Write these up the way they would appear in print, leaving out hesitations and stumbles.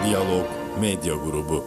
Diyalog Medya Grubu.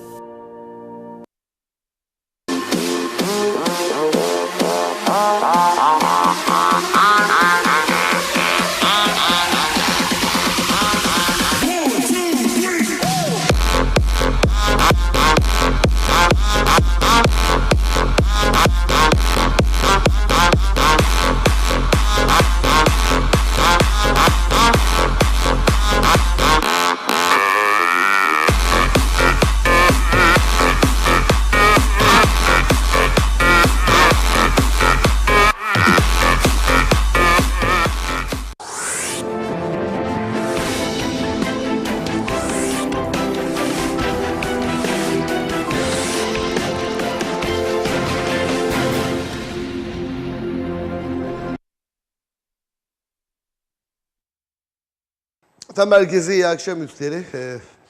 Herkese iyi akşamüstleri.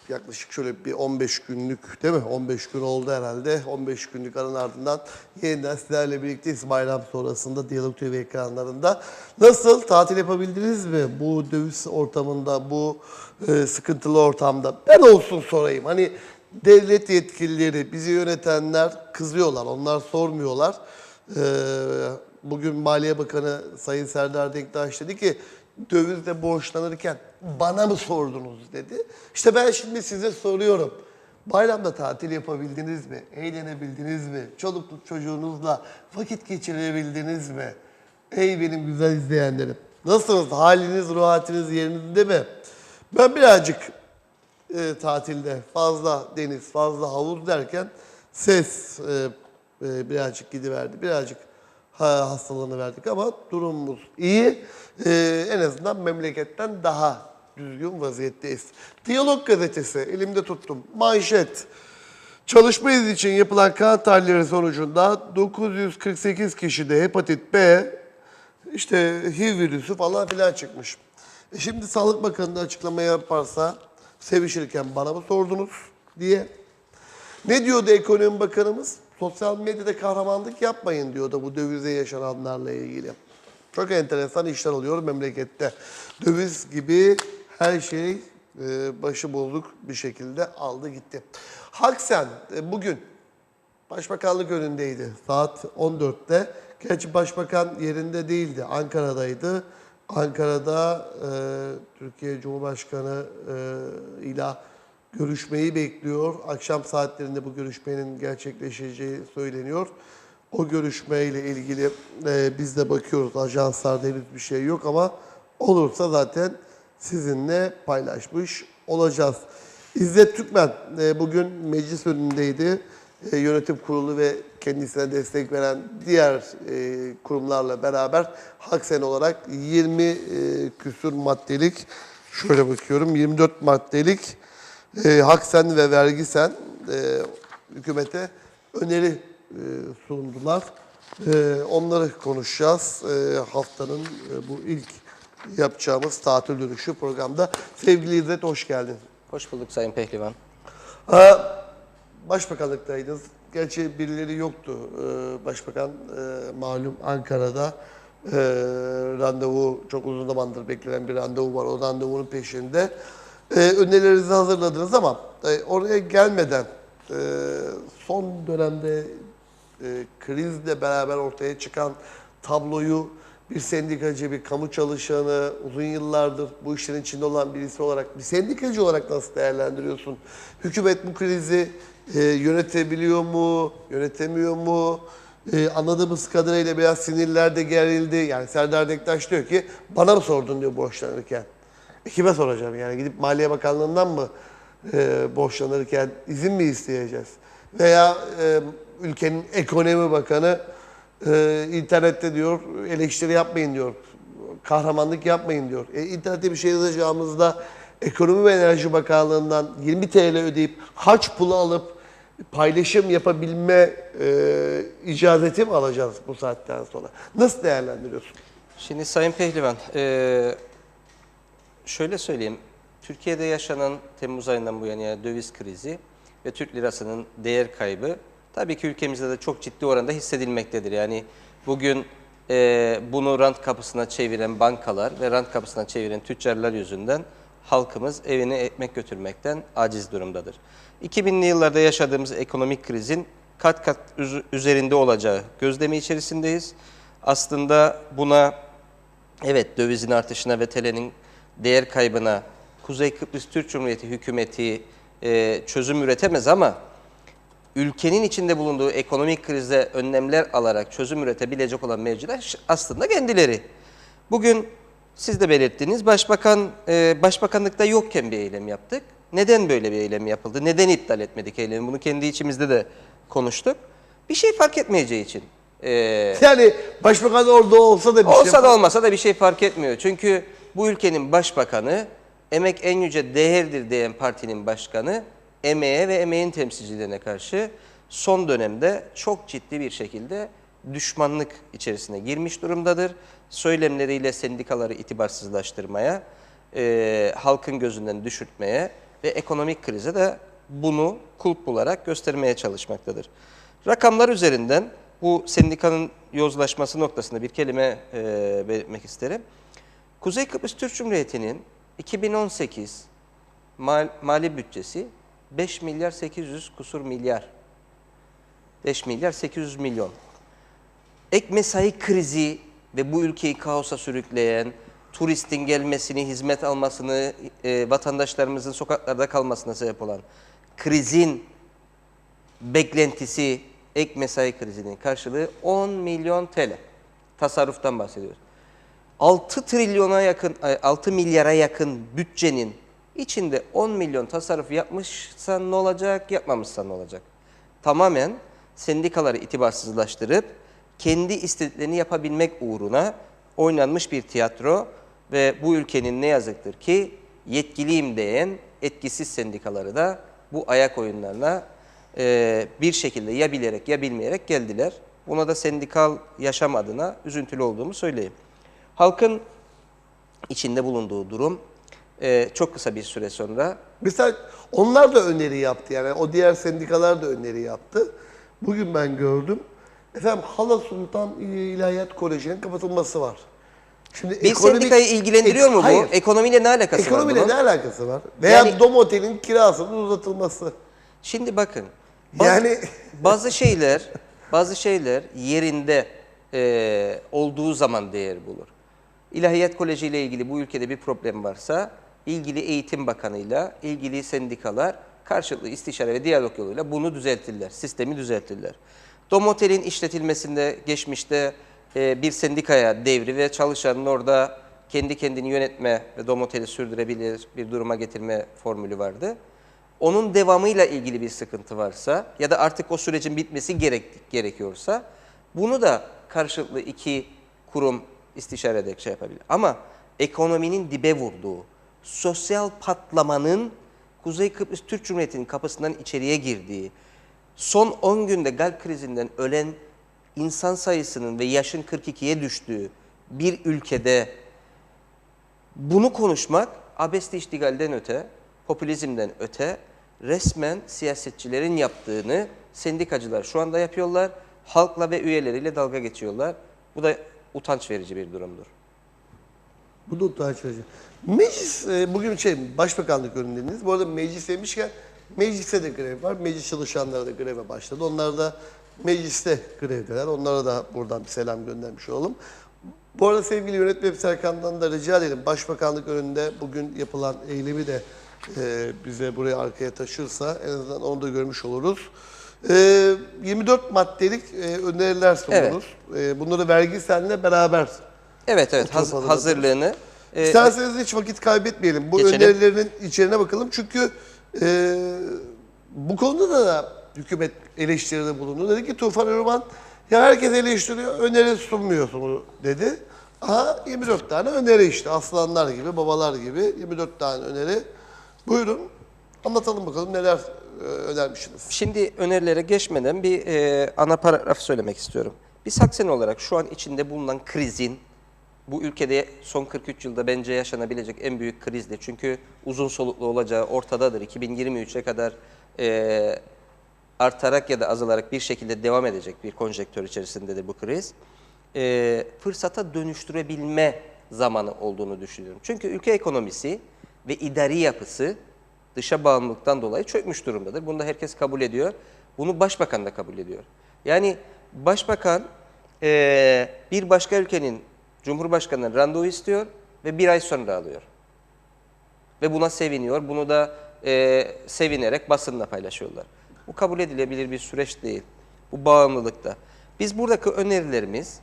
Yaklaşık şöyle bir 15 günlük değil mi? 15 gün oldu herhalde. 15 günlük aranın ardından yeniden sizlerle birlikteyiz bayram sonrasında Diyalog TV ekranlarında. Nasıl? Tatil yapabildiniz mi? Bu döviz ortamında, bu sıkıntılı ortamda. Ben olsun sorayım. Hani devlet yetkilileri, bizi yönetenler kızıyorlar. Onlar sormuyorlar. Bugün Maliye Bakanı Sayın Serdar Denktaş dedi ki dövizle borçlanırken bana mı sordunuz dedi. İşte ben şimdi size soruyorum. Bayramda tatil yapabildiniz mi? Eğlenebildiniz mi? Çoluk çocuğunuzla vakit geçirebildiniz mi? Ey benim güzel izleyenlerim. Nasılsınız? Haliniz, ruhatiniz yerinizde mi? Ben birazcık tatilde fazla deniz, fazla havuz derken ses birazcık gidiverdi. Birazcık hastalığını verdik ama durumumuz iyi. En azından memleketten daha düzgün vaziyetteyiz. Diyalog gazetesi elimde tuttum. Manşet. Çalışma izni için yapılan kan tahlilleri sonucunda 948 kişide hepatit B, işte HIV virüsü falan filan çıkmış. Şimdi Sağlık Bakanı da açıklama yaparsa sevişirken bana mı sordunuz diye. Ne diyordu Ekonomi Bakanımız? Sosyal medyada kahramanlık yapmayın diyordu bu dövizde yaşananlarla ilgili. Çok enteresan işler oluyor memlekette. Döviz gibi her şey başıbozduk bir şekilde aldı gitti. Haksen bugün Başbakanlık önündeydi saat 14'te. Gerçi Başbakan yerinde değildi, Ankara'daydı. Ankara'da Türkiye Cumhurbaşkanı ile görüşmeyi bekliyor. Akşam saatlerinde bu görüşmenin gerçekleşeceği söyleniyor. O görüşmeyle ilgili biz de bakıyoruz. Ajanslarda henüz bir şey yok ama olursa zaten sizinle paylaşmış olacağız. İzzet Türkmen bugün meclis önündeydi. Yönetim kurulu ve kendisine destek veren diğer kurumlarla beraber Haksen olarak 20 küsur maddelik, şöyle bakıyorum 24 maddelik Haksen ve Vergisen hükümete öneri sundular. Onları konuşacağız. Haftanın bu ilk yapacağımız tatil dönüşü programda. Sevgili İzzet hoş geldin. Hoş bulduk Sayın Pehlivan. Başbakanlıktaydınız. Gerçi birileri yoktu. Başbakan malum Ankara'da randevu, çok uzun zamandır beklenen bir randevu var. O randevunun peşinde. Önerilerinizi hazırladınız ama oraya gelmeden son dönemde krizle beraber ortaya çıkan tabloyu bir sendikacı, bir kamu çalışanı, uzun yıllardır bu işlerin içinde olan birisi olarak, bir sendikacı olarak nasıl değerlendiriyorsun? Hükümet bu krizi yönetebiliyor mu, yönetemiyor mu? Anladığımız kadarıyla biraz sinirler de gerildi. Yani Serdar Denktaş diyor ki, bana mı sordun diyor borçlanırken. Kime soracağım yani gidip Maliye Bakanlığı'ndan mı borçlanırken izin mi isteyeceğiz? Veya ülkenin ekonomi bakanı internette diyor eleştiri yapmayın diyor, kahramanlık yapmayın diyor. İnternette bir şey yazacağımızda Ekonomi ve Enerji Bakanlığı'ndan 20 TL ödeyip harç pulu alıp paylaşım yapabilme icazeti mi alacağız bu saatten sonra? Nasıl değerlendiriyorsun? Şimdi Sayın Pehlivan, şöyle söyleyeyim. Türkiye'de yaşanan Temmuz ayından bu yana yani döviz krizi ve Türk lirasının değer kaybı tabii ki ülkemizde de çok ciddi oranda hissedilmektedir. Yani bugün bunu rant kapısına çeviren bankalar ve rant kapısına çeviren tüccarlar yüzünden halkımız evine ekmek götürmekten aciz durumdadır. 2000'li yıllarda yaşadığımız ekonomik krizin kat kat üzerinde olacağı gözlemi içerisindeyiz. Aslında buna evet dövizin artışına ve TL'nin değer kaybına Kuzey Kıbrıs Türk Cumhuriyeti hükümeti çözüm üretemez ama ülkenin içinde bulunduğu ekonomik krize önlemler alarak çözüm üretebilecek olan merciler aslında kendileri. Bugün siz de belirttiniz, başbakanlıkta yokken bir eylem yaptık. Neden böyle bir eylem yapıldı? Neden iptal etmedik eylemi? Bunu kendi içimizde de konuştuk. Bir şey fark etmeyeceği için. Yani başbakan orada olsa da bir şey... Olsa da olmasa da bir şey fark etmiyor. Çünkü bu ülkenin başbakanı, emek en yüce değerdir diyen partinin başkanı, emeğe ve emeğin temsilcilerine karşı son dönemde çok ciddi bir şekilde düşmanlık içerisine girmiş durumdadır. Söylemleriyle sendikaları itibarsızlaştırmaya, halkın gözünden düşürtmeye ve ekonomik krize de bunu kulp bularak göstermeye çalışmaktadır. Rakamlar üzerinden bu sendikanın yozlaşması noktasında bir kelime belirtmek isterim. Kuzey Kıbrıs Türk Cumhuriyeti'nin 2018 mali bütçesi 5 milyar 800 kusur milyar. 5 milyar 800 milyon. Ek mesai krizi ve bu ülkeyi kaosa sürükleyen, turistin gelmesini, hizmet almasını, vatandaşlarımızın sokaklarda kalmasına sebep olan krizin beklentisi, ek mesai krizinin karşılığı 10 milyon TL. Tasarruftan bahsediyoruz. 6 milyara yakın bütçenin içinde 10 milyon tasarruf yapmışsan ne olacak, yapmamışsan ne olacak? Tamamen sendikaları itibarsızlaştırıp kendi istediklerini yapabilmek uğruna oynanmış bir tiyatro ve bu ülkenin ne yazıktır ki yetkiliyim diyen etkisiz sendikaları da bu ayak oyunlarına bir şekilde ya bilerek ya bilmeyerek geldiler. Buna da sendikal yaşam adına üzüntülü olduğumu söyleyeyim. Halkın içinde bulunduğu durum çok kısa bir süre sonra... Mesela onlar da öneri yaptı, yani o diğer sendikalar da öneri yaptı. Bugün ben gördüm. Efendim Hala Sultan İlahiyat Koleji'nin kapatılması var. Şimdi bir sendikayı ilgilendiriyor mu bu? Hayır. Ekonomiyle ne alakası var Ekonomiyle bunun? ne alakası var? Veya Yani- Dom Otel'in kirasının uzatılması. Şimdi bakın, Yani- bazı şeyler yerinde olduğu zaman değer bulur. İlahiyat Koleji ile ilgili bu ülkede bir problem varsa, ilgili Eğitim Bakanı'yla ilgili sendikalar karşılıklı istişare ve diyalog yoluyla bunu düzeltirler, sistemi düzeltirler. Dom Otel'in işletilmesinde geçmişte bir sendikaya devri ve çalışanın orada kendi kendini yönetme ve Dom Otel'i sürdürebilir bir duruma getirme formülü vardı. Onun devamıyla ilgili bir sıkıntı varsa ya da artık o sürecin bitmesi gerekiyorsa bunu da karşılıklı iki kurum istişare ederek şey yapabilir. Ama ekonominin dibe vurduğu, sosyal patlamanın Kuzey Kıbrıs Türk Cumhuriyeti'nin kapısından içeriye girdiği, son 10 günde kalp krizinden ölen insan sayısının ve yaşın 42'ye düştüğü bir ülkede bunu konuşmak abesli iştigalden öte, popülizmden öte resmen siyasetçilerin yaptığını sendikacılar şu anda yapıyorlar. Halkla ve üyeleriyle dalga geçiyorlar. Bu da utanç verici bir durumdur. Bu da utanç verici. Meclis, bugün başbakanlık önündeniz. Bu arada meclis demişken mecliste de grev var. Meclis çalışanları da greve başladı. Onlar da mecliste grevdeler. Onlara da buradan bir selam göndermiş olalım. Bu arada sevgili yönetmenim Serkan'dan da rica edelim. Başbakanlık önünde bugün yapılan eylemi de bize buraya arkaya taşırsa en azından onu da görmüş oluruz. 24 maddelik öneriler sunuyoruz. Bunları vergiselle beraber Evet hazırlığını. İsterseniz hiç vakit kaybetmeyelim. Bu Geçelim. önerilerin içeriğine bakalım. Çünkü bu konuda da hükümet eleştiride bulundu. Dedi ki Tufan Erman ya herkes eleştiriyor, öneri sunmuyorsun dedi. Aha 24 tane öneri işte. Aslanlar gibi, babalar gibi 24 tane öneri. Buyurun anlatalım bakalım neler önermişsiniz. Şimdi önerilere geçmeden bir ana paragraf söylemek istiyorum. Biz Haksen olarak şu an içinde bulunan krizin, bu ülkede son 43 yılda bence yaşanabilecek en büyük krizdi. Çünkü uzun soluklu olacağı ortadadır. 2023'e kadar artarak ya da azalarak bir şekilde devam edecek bir konjektör içerisindedir bu kriz. Fırsata dönüştürebilme zamanı olduğunu düşünüyorum. Çünkü ülke ekonomisi ve idari yapısı dışa bağımlılıktan dolayı çökmüş durumdadır. Bunu da herkes kabul ediyor. Bunu başbakan da kabul ediyor. Yani başbakan bir başka ülkenin cumhurbaşkanından randevu istiyor ve bir ay sonra alıyor. Ve buna seviniyor. Bunu da sevinerek basınla paylaşıyorlar. Bu kabul edilebilir bir süreç değil. Bu bağımlılıkta. Biz buradaki önerilerimiz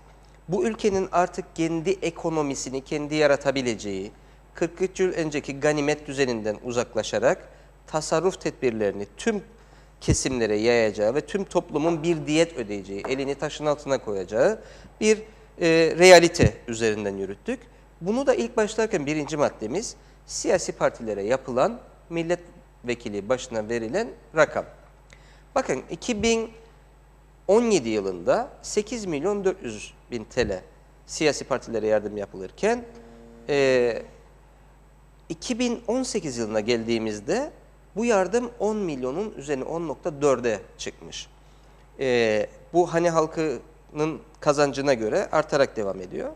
bu ülkenin artık kendi ekonomisini kendi yaratabileceği, 43 yıl önceki ganimet düzeninden uzaklaşarak tasarruf tedbirlerini tüm kesimlere yayacağı ve tüm toplumun bir diyet ödeyeceği, elini taşın altına koyacağı bir realite üzerinden yürüttük. Bunu da ilk başlarken birinci maddemiz siyasi partilere yapılan milletvekili başına verilen rakam. Bakın 2017 yılında 8 milyon 400 bin TL siyasi partilere yardım yapılırken 2018 yılına geldiğimizde bu yardım 10 milyonun üzerine 10.4'e çıkmış. Bu hani halkının kazancına göre artarak devam ediyor.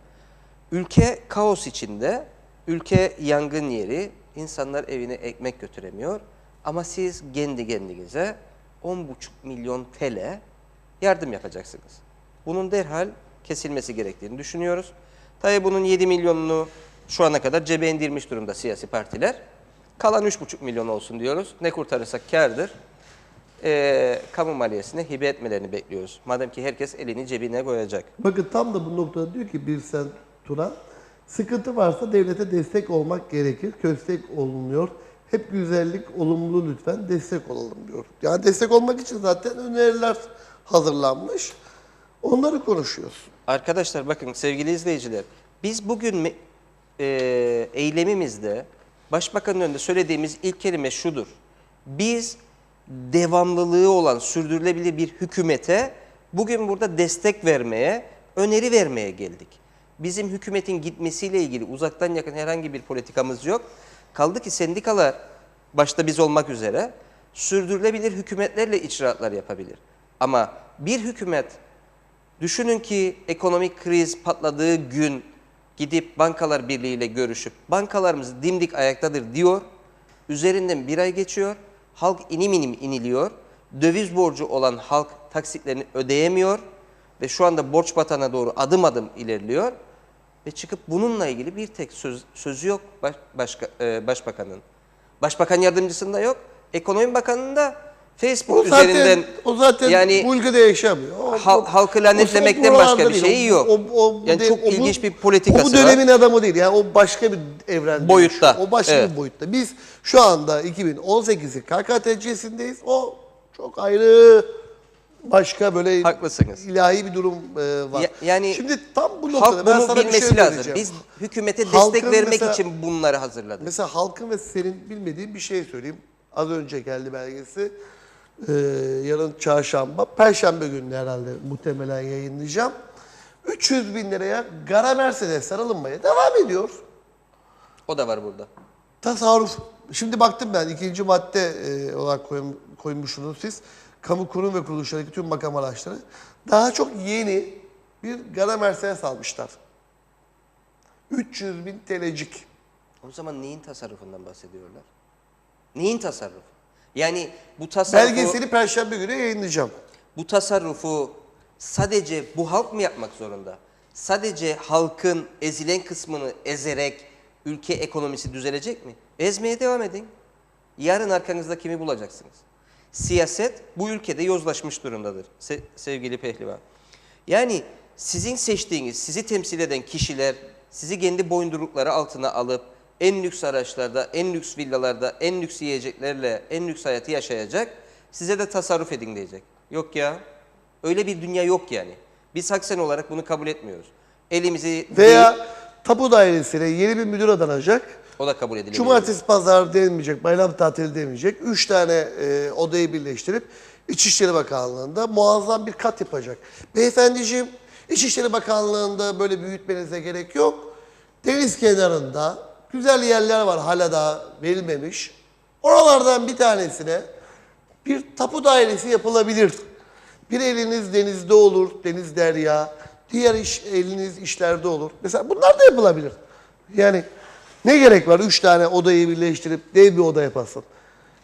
Ülke kaos içinde, ülke yangın yeri, insanlar evine ekmek götüremiyor. Ama siz kendi kendinize 10,5 milyon TL yardım yapacaksınız. Bunun derhal kesilmesi gerektiğini düşünüyoruz. Tabii bunun 7 milyonunu şu ana kadar cebe indirmiş durumda siyasi partiler. Kalan 3,5 milyon olsun diyoruz. Ne kurtarırsak kârdır. Kamu maliyesine hibe etmelerini bekliyoruz. Madem ki herkes elini cebine koyacak. Bakın tam da bu noktada diyor ki Birsen Turan, sıkıntı varsa devlete destek olmak gerekir. Köstek olmuyor. Hep güzellik, olumlu lütfen destek olalım diyor. Yani destek olmak için zaten öneriler hazırlanmış. Onları konuşuyoruz. Arkadaşlar bakın sevgili izleyiciler, biz bugün eylemimizde Başbakanın önünde söylediğimiz ilk kelime şudur. Biz devamlılığı olan sürdürülebilir bir hükümete bugün burada destek vermeye, öneri vermeye geldik. Bizim hükümetin gitmesiyle ilgili uzaktan yakın herhangi bir politikamız yok. Kaldı ki sendikalar, başta biz olmak üzere, sürdürülebilir hükümetlerle icraatlar yapabilir. Ama bir hükümet, düşünün ki ekonomik kriz patladığı gün gidip Bankalar Birliği ile görüşüp bankalarımız dimdik ayaktadır diyor. Üzerinden bir ay geçiyor. Halk inim inim iniliyor. Döviz borcu olan halk taksitlerini ödeyemiyor. Ve şu anda borç batağına doğru adım adım ilerliyor. Ve çıkıp bununla ilgili bir tek sözü yok başbakanın. Başbakan yardımcısında yok. Ekonomi Bakanı'nda Facebook üzerinden o zaten yani bu ülkede yaşamıyor. Halkı lanetlemekten başka bir şeyi yok. Yani çok ilginç bir politikası var. O bu dönemin adamı değil. Yani o başka bir evrende. Boyutta. O başka bir boyutta. Biz şu anda 2018'i KKTC'sindeyiz. O çok ayrı başka böyle haklısınız. ilahi bir durum var. Yani şimdi tam bu noktada halk ben bunu sana bilmesi bir şey lazım. söyleyeceğim. Biz hükümete Halkın destek vermek mesela- için bunları hazırladık. Mesela halkın ve senin bilmediğin bir şey söyleyeyim. Az önce geldi belgesi. Yarın çarşamba, perşembe günü herhalde muhtemelen yayınlayacağım. 300 bin liraya Gara Mercedesler alınmaya devam ediyor. O da var burada. Tasarruf. Şimdi baktım ben ikinci madde olarak koymuşsunuz siz. Kamu kurum ve kuruluşlardaki tüm makam araçları. Daha çok yeni bir Gara Mercedes almışlar. 300 bin TL'cik. O zaman neyin tasarrufundan bahsediyorlar? Neyin tasarrufu? Yani bu tasarrufu, Belgeseli perşembe günü yayınlayacağım. bu tasarrufu sadece bu halk mı yapmak zorunda? Sadece halkın ezilen kısmını ezerek ülke ekonomisi düzelecek mi? Ezmeye devam edin. Yarın arkanızda kimi bulacaksınız? Siyaset bu ülkede yozlaşmış durumdadır sevgili Pehlivan. Yani sizin seçtiğiniz, sizi temsil eden kişiler sizi kendi boyundurukları altına alıp en lüks araçlarda, en lüks villalarda, en lüks yiyeceklerle, en lüks hayatı yaşayacak. Size de tasarruf edin diyecek. Yok ya. Öyle bir dünya yok yani. Biz Haksen olarak bunu kabul etmiyoruz. Elimizi Veya değil, tapu dairesine yeni bir müdür adanacak. o da kabul edilebilir. Cumartesi, pazar denmeyecek, bayram tatili demeyecek. 3 tane odayı birleştirip İçişleri Bakanlığı'nda muazzam bir kat yapacak. Beyefendiciğim, İçişleri Bakanlığı'nda böyle büyütmenize gerek yok. Deniz kenarında güzel yerler var, hala daha verilmemiş. Oralardan bir tanesine bir tapu dairesi yapılabilir. Bir eliniz denizde olur, deniz derya. Diğer eliniz işlerde olur. Mesela bunlar da yapılabilir. Yani Ne gerek var 3 tane odayı birleştirip dev bir oda yapasın?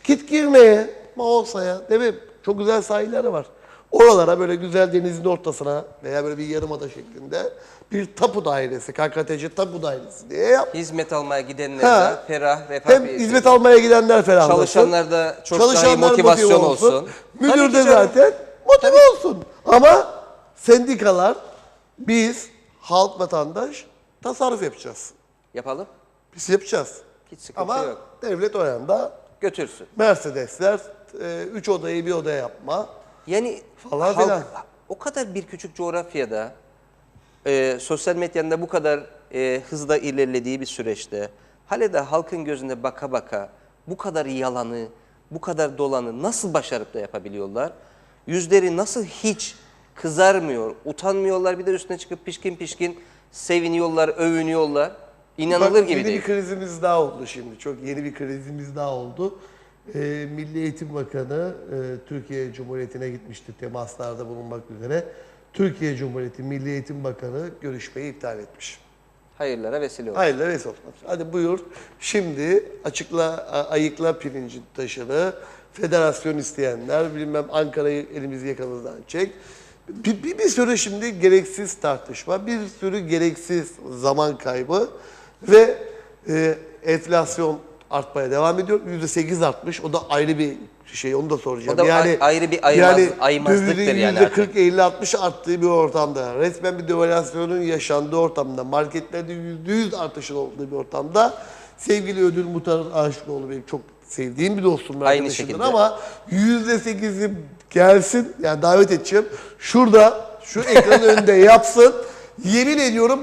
Git Girne'ye, Maosa'ya, değil mi? Çok güzel sahilleri var. Oralara böyle güzel denizin ortasına veya böyle bir yarımada şeklinde bir tapu dairesi, KKTC tapu dairesi diye yap. Hizmet almaya gidenler Ha. de ferah, refah Hem bir hizmet almaya gidenler ferahlasın. çalışanlar da çok daha iyi Çalışanlar motivasyon motive olsun. Müdür Tabii de ki canım. zaten motive olsun. Ama sendikalar, biz, halk, vatandaş tasarruf yapacağız. Yapalım. Biz yapacağız. Hiç sıkıntı Ama yok. devlet o yanda Götürsün. Mercedesler, 3 odayı bir odaya yapma. Yani Falan halk filan. o kadar bir küçük coğrafyada sosyal medyanın da bu kadar hızla ilerlediği bir süreçte hale de halkın gözünde baka baka bu kadar yalanı, bu kadar dolanı nasıl başarıp da yapabiliyorlar? Yüzleri nasıl hiç kızarmıyor, utanmıyorlar, bir de üstüne çıkıp pişkin pişkin seviniyorlar, övünüyorlar. İnanılır Bak, gibi yeni değil. bir krizimiz daha oldu şimdi. Çok yeni bir krizimiz daha oldu. Milli Eğitim Bakanı Türkiye Cumhuriyeti'ne gitmişti temaslarda bulunmak üzere. Türkiye Cumhuriyeti Milli Eğitim Bakanı görüşmeyi iptal etmiş. Hayırlara vesile olsun. Hayırlı veys olsun. Hadi buyur. Şimdi ayıkla pirincin taşını. Federasyon isteyenler, bilmem Ankara'yı elimizi yakamızdan çek. Bir sürü şimdi gereksiz tartışma, bir sürü gereksiz zaman kaybı ve enflasyon artmaya devam ediyor. %8 artmış. O da ayrı bir şey. Onu da soracağım. O da ayrı bir aymazlıktır yani artık. %40, 50, 60 arttığı bir ortamda, resmen bir devalüasyonun yaşandığı ortamda, marketlerde %100 artışın olduğu bir ortamda sevgili Ödül Muhtar Aşıkoğlu benim çok sevdiğim bir dostum, Aynı arkadaşımdır şekilde. ama %8'i gelsin, yani davet edeceğim. Şurada, şu ekranın önünde yapsın. Yemin ediyorum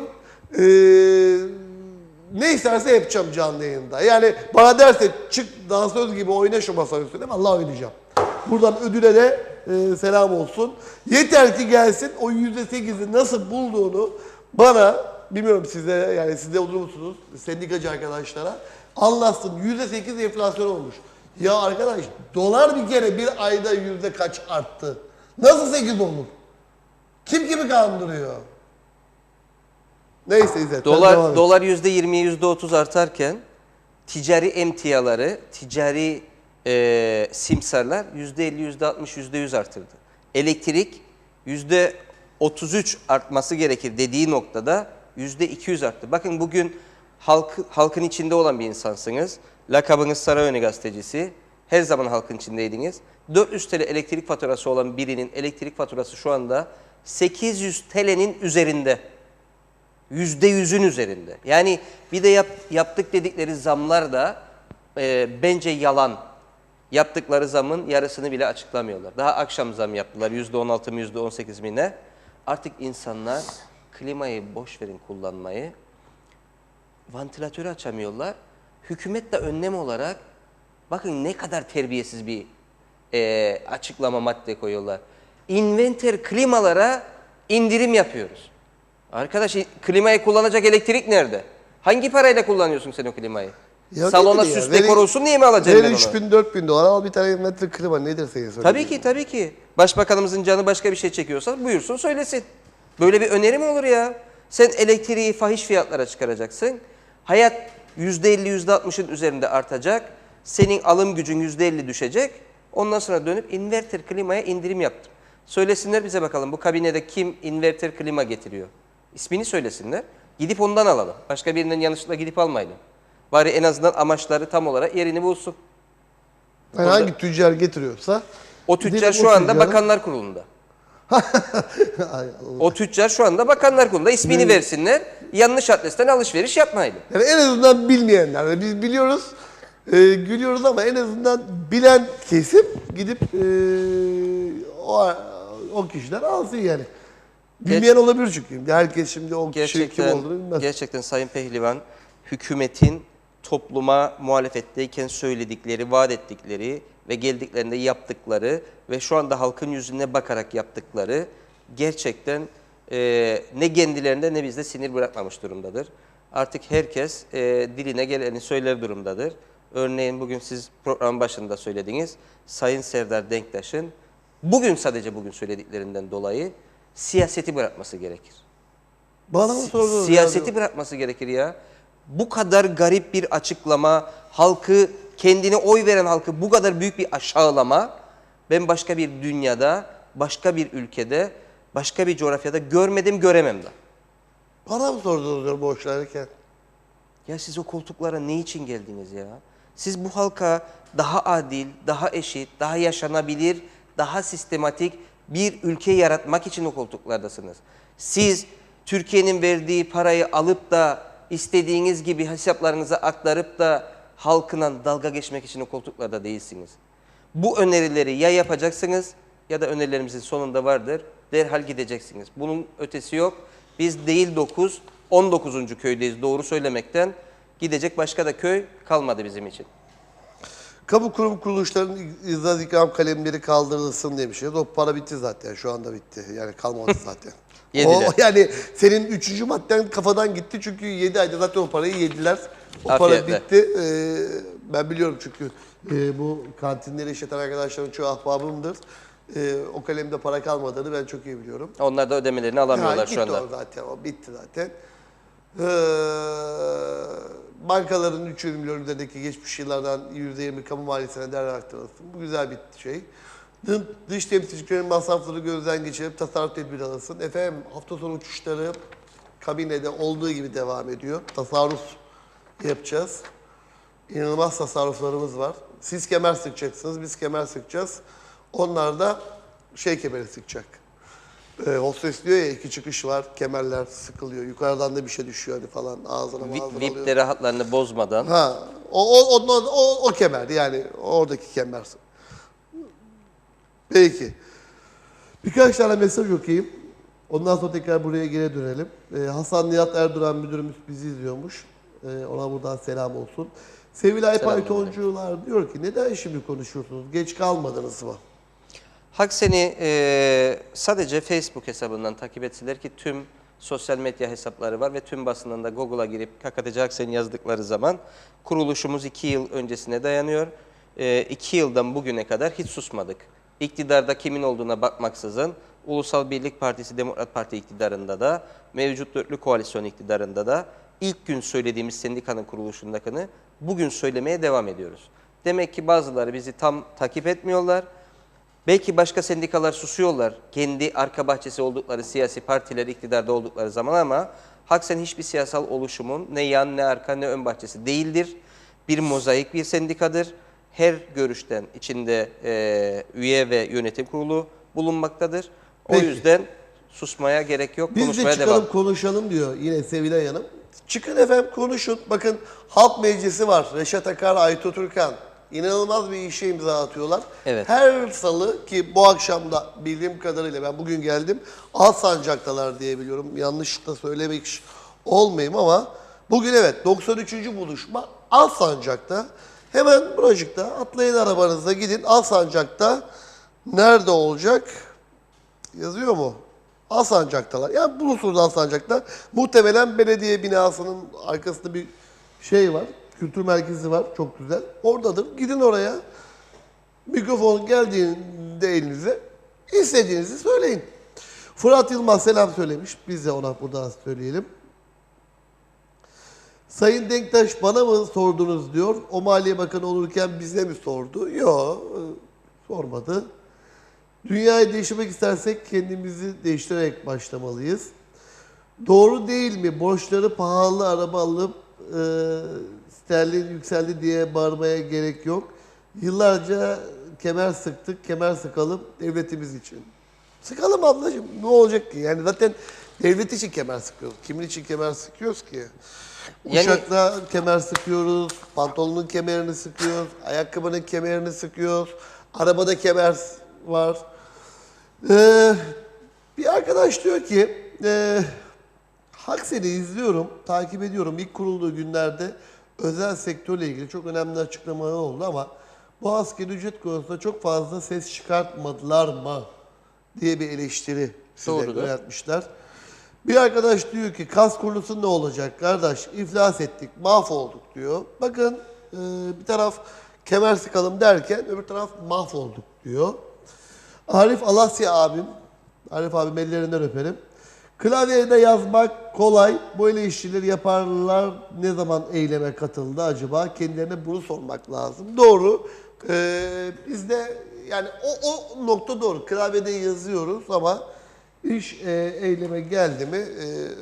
ne isterse yapacağım canlı yayında. Yani bana derse çık dansöz gibi oyna şu masa üstüne, vallahi oynayacağım. Buradan ödüle de selam olsun. Yeter ki gelsin, o %8'i nasıl bulduğunu bana, bilmiyorum size, yani siz de olur musunuz, sendikacı arkadaşlara anlatsın. %8 enflasyon olmuş. Ya arkadaş, dolar bir kere bir ayda yüzde kaç arttı? Nasıl 8 olur? Kim kimi kandırıyor? Neyse İzzet. Dolar %20'ye %30 artarken ticari emtiaları, ticari simsarlar %50, %60, %100 artırdı. Elektrik %33 artması gerekir dediği noktada %200 arttı. Bakın bugün halkın içinde olan bir insansınız. Lakabınız Sarayönü gazetecisi. Her zaman halkın içindeydiniz. 400 TL elektrik faturası olan birinin elektrik faturası şu anda 800 TL'nin üzerinde. %100'ün üzerinde. Yani bir de yaptık dedikleri zamlar da bence yalan. Yaptıkları zamın yarısını bile açıklamıyorlar. Daha akşam zam yaptılar. %16 mı %18 mi ne? Artık insanlar klimayı boş verin kullanmayı. Vantilatörü açamıyorlar. Hükümet de önlem olarak bakın ne kadar terbiyesiz bir açıklama madde koyuyorlar. Inverter klimalara indirim yapıyoruz. Arkadaş klimayı kullanacak elektrik nerede? Hangi parayla kullanıyorsun sen o klimayı? Ya Salona nedir ya? süs dekor olsun diye mi alacaksın ben onu? 3.000-4.000 dolar al bir tane metre klima, nedir senin söylediğin? Tabii ki tabii ki. Başbakanımızın canı başka bir şey çekiyorsa buyursun söylesin. Böyle bir öneri mi olur ya? Sen elektriği fahiş fiyatlara çıkaracaksın. Hayat %50, %60'ın üzerinde artacak. Senin alım gücün %50 düşecek. Ondan sonra dönüp inverter klimaya indirim yaptım. Söylesinler bize bakalım bu kabinede kim inverter klima getiriyor? İsmini söylesinler. Gidip ondan alalım. Başka birinden yanlışlıkla gidip almayalım. Bari en azından amaçları tam olarak yerini bulsun. Yani hangi tüccar getiriyorsa. O tüccar gidelim şu o anda tüccara- Bakanlar Kurulu'nda. Ay Allah. O tüccar şu anda Bakanlar Kurulu'nda. İsmini versinler. Yanlış adresten alışveriş yapmayalım. Yani en azından bilmeyenler. Yani biz biliyoruz, gülüyoruz ama en azından bilen kesim gidip o kişiler alsın yani. Bilmeyen olabilir çünkü. Herkes şimdi o kişi kim olduğunu bilmez. Gerçekten Sayın Pehlivan, hükümetin topluma muhalefetteyken söyledikleri, vaat ettikleri ve geldiklerinde yaptıkları ve şu anda halkın yüzüne bakarak yaptıkları gerçekten ne kendilerinde ne bizde sinir bırakmamış durumdadır. Artık herkes diline geleni söyler durumdadır. Örneğin bugün siz programın başında söylediğiniz Sayın Serdar Denktaş'ın sadece bugün söylediklerinden dolayı siyaseti bırakması gerekir. Bana mı sordunuz? Siyaseti bırakması gerekir ya. Bu kadar garip bir açıklama, halkı, kendine oy veren halkı bu kadar büyük bir aşağılama ben başka bir dünyada, başka bir ülkede, başka bir coğrafyada görmedim, göremem de. Bana mı sordunuz diyor boş verirken? Ya siz o koltuklara ne için geldiniz ya? Siz bu halka daha adil, daha eşit, daha yaşanabilir, daha sistematik bir ülke yaratmak için o koltuklardasınız. Siz Türkiye'nin verdiği parayı alıp da istediğiniz gibi hesaplarınıza aktarıp da halkla dalga geçmek için o koltuklarda değilsiniz. Bu önerileri ya yapacaksınız ya da önerilerimizin sonunda vardır. Derhal gideceksiniz. Bunun ötesi yok. Biz değil 9, 19. köydeyiz doğru söylemekten. Gidecek başka da köy kalmadı bizim için. Kamu kurum kuruluşlarının izdaz ikram kalemleri kaldırılsın demişiz. O para bitti zaten. Şu anda bitti. Yani kalmadı zaten. Yediler. Yani senin 3. madden kafadan gitti. Çünkü 7 ayda zaten o parayı yediler. O para Afiyetle. bitti. Ben biliyorum çünkü bu kantinleri işleten arkadaşlarım çoğu ahbabımdır. O kalemde para kalmadığını ben çok iyi biliyorum. Onlar da ödemelerini alamıyorlar gitti şu anda. o zaten. O bitti zaten. Bankaların 300 milyon üzerindeki geçmiş yıllardan %20 kamu maliyesine değer aktarılsın. Bu güzel bir şey. Dış temsilcilerin masrafları gözden geçirip tasarruf tedbiri alınsın. Efendim hafta sonu uçuşları kabinede olduğu gibi devam ediyor. Tasarruf yapacağız. İnanılmaz tasarruflarımız var. Siz kemer sıkacaksınız, biz kemer sıkacağız. Onlar da kemeri sıkacak. Hostes diyor ya 2 çıkış var, kemerler sıkılıyor. Yukarıdan da bir şey düşüyor hani falan ağzına alıyor. VIP'leri rahatlarını bozmadan. Ha, o kemer yani oradaki kemer. Peki. Birkaç tane mesaj okuyayım. Ondan sonra tekrar buraya geri dönelim. Hasan Nihat Erduran müdürümüz bizi izliyormuş. Ona buradan selam olsun. Sevilay Paytoncular diyor ki neden şimdi konuşuyorsunuz? Geç kalmadınız mı? Hak seni sadece Facebook hesabından takip etseler ki tüm sosyal medya hesapları var ve tüm basından da Google'a girip KKTC Haksen'i yazdıkları zaman kuruluşumuz 2 yıl öncesine dayanıyor. 2 yıldan bugüne kadar hiç susmadık. İktidarda kimin olduğuna bakmaksızın Ulusal Birlik Partisi, Demokrat Parti iktidarında da, mevcut dörtlü koalisyon iktidarında da ilk gün söylediğimiz sendikanın kuruluşundakini bugün söylemeye devam ediyoruz. Demek ki bazıları bizi tam takip etmiyorlar. Belki başka sendikalar susuyorlar kendi arka bahçesi oldukları siyasi partiler iktidarda oldukları zaman ama Haksen hiçbir siyasal oluşumun ne yan ne arka ne ön bahçesi değildir. Bir mozaik bir sendikadır. Her görüşten içinde üye ve yönetim kurulu bulunmaktadır. O Peki. yüzden susmaya gerek yok, Biz de konuşmaya çıkalım devam. konuşalım diyor yine Sevilay Hanım. Çıkın efendim konuşun. Bakın Halk Meclisi var. Reşat Akar, Aytu Türkan. İnanılmaz bir işe imza atıyorlar. Evet. Her salı ki bu akşam da bildiğim kadarıyla ben bugün geldim. Alsancak'talar diye biliyorum. Yanlış da söylemek olmayayım ama bugün evet 93. buluşma Alsancak'ta. Hemen buracıkta atlayın arabanıza gidin. Alsancak'ta nerede olacak? Yazıyor mu? Alsancak'talar. Yani bulursunuz Alsancak'ta. Muhtemelen belediye binasının arkasında bir şey var. Kültür merkezi var. Çok güzel. Oradadır. Gidin oraya. Mikrofon geldiğinde elinize istediğinizi söyleyin. Fırat Yılmaz selam söylemiş. Biz de ona buradan söyleyelim. Sayın Denktaş bana mı sordunuz diyor. O Maliye Bakanı olurken bize mi sordu? Yok. Sormadı. Dünyayı değiştirmek istersek kendimizi değiştirerek başlamalıyız. Doğru değil mi? Borçları pahalı araba alıp sterlin yükseldi diye bağırmaya gerek yok. Yıllarca kemer sıktık, kemer sıkalım devletimiz için. Sıkalım ablacığım, ne olacak ki? Yani zaten devlet için kemer sıkıyoruz. Kimin için kemer sıkıyoruz ki? Yani- Uçakta kemer sıkıyoruz, pantolonun kemerini sıkıyoruz, ayakkabının kemerini sıkıyoruz, arabada kemer var. Bir arkadaş diyor ki, Haksen'i izliyorum, takip ediyorum. İlk kurulduğu günlerde özel sektörle ilgili çok önemli açıklamalar oldu ama bu asgari ücret konusunda çok fazla ses çıkartmadılar mı diye bir eleştiri size Doğrudur. yöneltmişler. Bir arkadaş diyor ki kas kurulusu ne olacak kardeş iflas ettik mahvolduk diyor. Bakın bir taraf kemer sıkalım derken öbür taraf mahvolduk diyor. Arif Alasya abim, Arif abim ellerinden öperim. Klavyede yazmak kolay. Böyle işçiler yaparlar. Ne zaman eyleme katıldı acaba? Kendilerine bunu sormak lazım. Doğru. Bizde yani o nokta doğru. Klavyede yazıyoruz ama iş eyleme geldi mi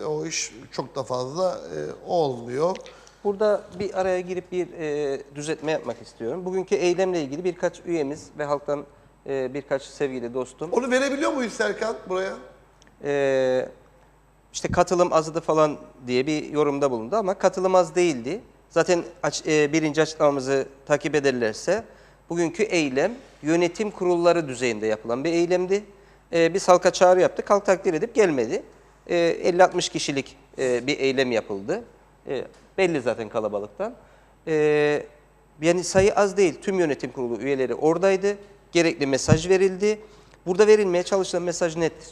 o iş çok da fazla olmuyor. Burada bir araya girip bir düzeltme yapmak istiyorum. Bugünkü eylemle ilgili birkaç üyemiz ve halktan birkaç sevgili dostum Onu verebiliyor muyuz Serkan buraya? işte katılım azdı falan diye bir yorumda bulundu ama katılım az değildi. Zaten birinci açıklamamızı takip ederlerse bugünkü eylem yönetim kurulları düzeyinde yapılan bir eylemdi. Biz halka çağrı yaptık. Halk takdir edip gelmedi. 50-60 kişilik bir eylem yapıldı. Belli zaten kalabalıktan. Yani sayı az değil. Tüm yönetim kurulu üyeleri oradaydı. Gerekli mesaj verildi. Burada verilmeye çalışılan mesaj nettir.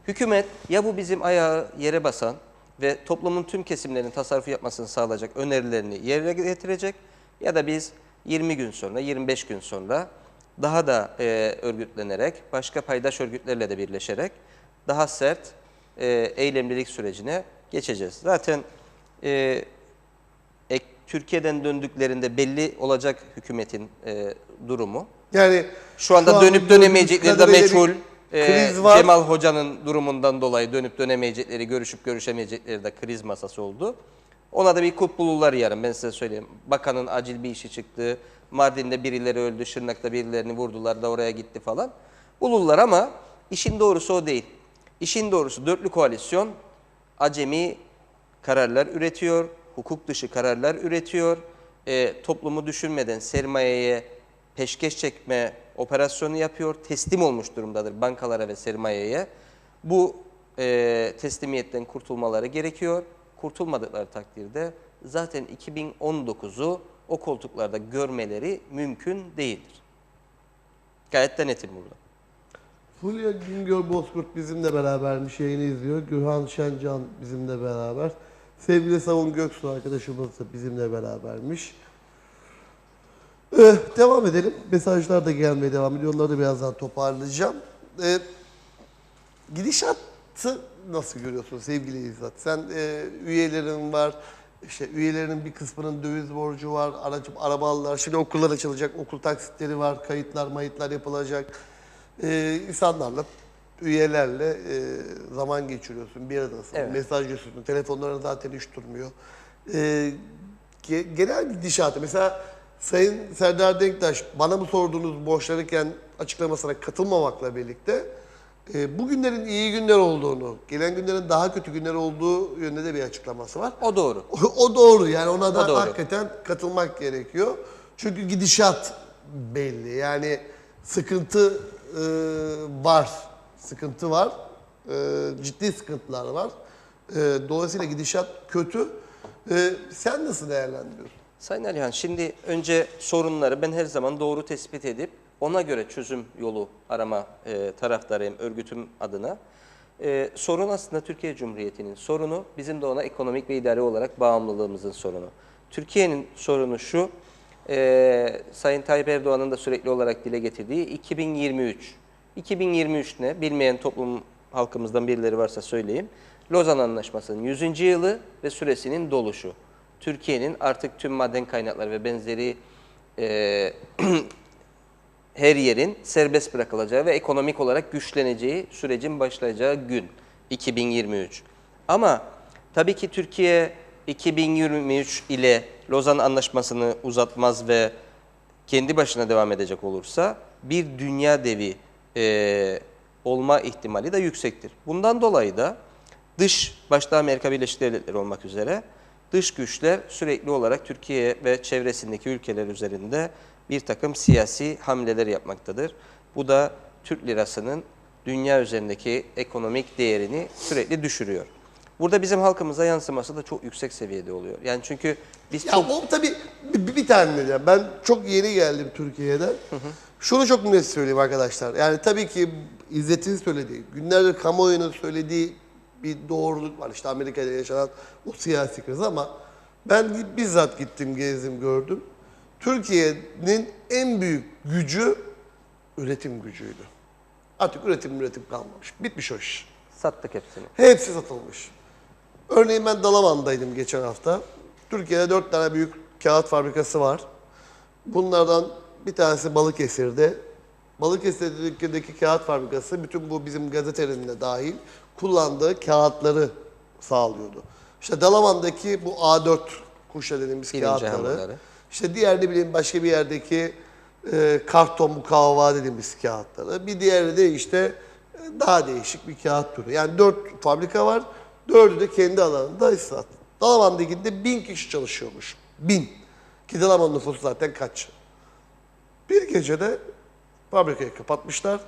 Hükümet ya bu bizim ayağı yere basan ve toplumun tüm kesimlerinin tasarrufu yapmasını sağlayacak önerilerini yerine getirecek ya da biz 20 gün sonra, 25 gün sonra daha da örgütlenerek, başka paydaş örgütlerle de birleşerek daha sert eylemlilik sürecine geçeceğiz. Zaten Türkiye'den döndüklerinde belli olacak hükümetin durumu. Yani Şu anda dönüp dönemeyecekleri de meçhul. Kriz var. Cemal Hoca'nın durumundan dolayı dönüp dönemeyecekleri, görüşüp görüşemeyecekleri de kriz masası oldu. Ona da bir kulp bulurlar yarın, ben size söyleyeyim. Bakanın acil bir işi çıktı, Mardin'de birileri öldü, Şırnak'ta birilerini vurdular da oraya gitti falan. Bulurlar ama işin doğrusu o değil. İşin doğrusu dörtlü koalisyon acemi kararlar üretiyor, hukuk dışı kararlar üretiyor, toplumu düşünmeden sermayeye peşkeş çekme operasyonu yapıyor, teslim olmuş durumdadır bankalara ve sermayeye. Bu teslimiyetten kurtulmaları gerekiyor. Kurtulmadıkları takdirde zaten 2019'u o koltuklarda görmeleri mümkün değildir. Gayet de netim burada. Fulya Güngör Bozkurt bizimle berabermiş, yayını izliyor. Gürhan Şencan bizimle beraber. Sevgili Savun Göksu arkadaşımız da bizimle berabermiş. Devam edelim. Mesajlar da gelmeye devam ediyor. Onları da birazdan toparlayacağım. Gidişatı nasıl görüyorsun sevgili İzzat? Sen üyelerin var. İşte üyelerinin bir kısmının döviz borcu var. Arabalar. Şimdi okullar açılacak. Okul taksitleri var. Kayıtlar, mayıtlar yapılacak. İnsanlarla, üyelerle zaman geçiriyorsun. Bir aradasın. Evet. Mesaj yazıyorsun. Telefonların zaten hiç durmuyor. Genel gidişatı. Mesela Sayın Serdar Denktaş bana mı sorduğunuz borçlarıken açıklamasına katılmamakla birlikte bugünlerin iyi günler olduğunu, gelen günlerin daha kötü günler olduğu yönünde de bir açıklaması var. O doğru. O doğru yani ona da doğru. hakikaten katılmak gerekiyor. Çünkü gidişat belli. Yani sıkıntı var. Sıkıntı var. Ciddi sıkıntılar var. Dolayısıyla gidişat kötü. Sen nasıl değerlendiriyorsun? Sayın Alihan, şimdi önce sorunları ben her zaman doğru tespit edip ona göre çözüm yolu arama taraftarıyım örgütüm adına. Sorun aslında Türkiye Cumhuriyeti'nin sorunu, bizim de ona ekonomik ve idari olarak bağımlılığımızın sorunu. Türkiye'nin sorunu şu, Sayın Tayyip Erdoğan'ın da sürekli olarak dile getirdiği 2023. 2023 ne? Bilmeyen toplum halkımızdan birileri varsa söyleyeyim. Lozan Anlaşması'nın 100. yılı ve süresinin doluşu. Türkiye'nin artık tüm maden kaynakları ve benzeri her yerin serbest bırakılacağı ve ekonomik olarak güçleneceği sürecin başlayacağı gün 2023. Ama tabii ki Türkiye 2023 ile Lozan Anlaşması'nı uzatmaz ve kendi başına devam edecek olursa bir dünya devi olma ihtimali de yüksektir. Bundan dolayı da başta Amerika Birleşik Devletleri olmak üzere dış güçler sürekli olarak Türkiye ve çevresindeki ülkeler üzerinde bir takım siyasi hamleler yapmaktadır. Bu da Türk lirasının dünya üzerindeki ekonomik değerini sürekli düşürüyor. Burada bizim halkımıza yansıması da çok yüksek seviyede oluyor. Yani çünkü biz çok... O tabii bir tane diyeceğim. Ben çok yeni geldim Türkiye'den. Şunu çok net söyleyeyim arkadaşlar. Yani tabii ki İzzet'in söylediği, günlerdir kamuoyunun söylediği bir doğruluk var. İşte Amerika'da yaşanan o siyasi kriz ama ben bizzat gittim, gezdim, gördüm. Türkiye'nin en büyük gücü üretim gücüydü. Artık üretim kalmamış. Bitmiş o iş. Sattık hepsini. Hepsi satılmış. Örneğin ben Dalaman'daydım geçen hafta. Türkiye'de 4 tane büyük kağıt fabrikası var. Bunlardan bir tanesi Balıkesir'de. Balıkesir'deki kağıt fabrikası bütün bu bizim gazetelerin de dahil kullandığı kağıtları sağlıyordu. İşte Dalaman'daki bu A4 kuşa dediğimiz Birinci kağıtları. hamurları. İşte diğer ne bileyim başka bir yerdeki karton mukavva dediğimiz kağıtları. Bir diğeri de işte daha değişik bir kağıt türü. Yani 4 fabrika var. 4'ü de kendi alanında istat. Dalaman'dakinde 1000 kişi çalışıyormuş. 1000. Ki Dalaman nüfusu zaten kaç? Bir gecede fabrikayı kapatmışlar.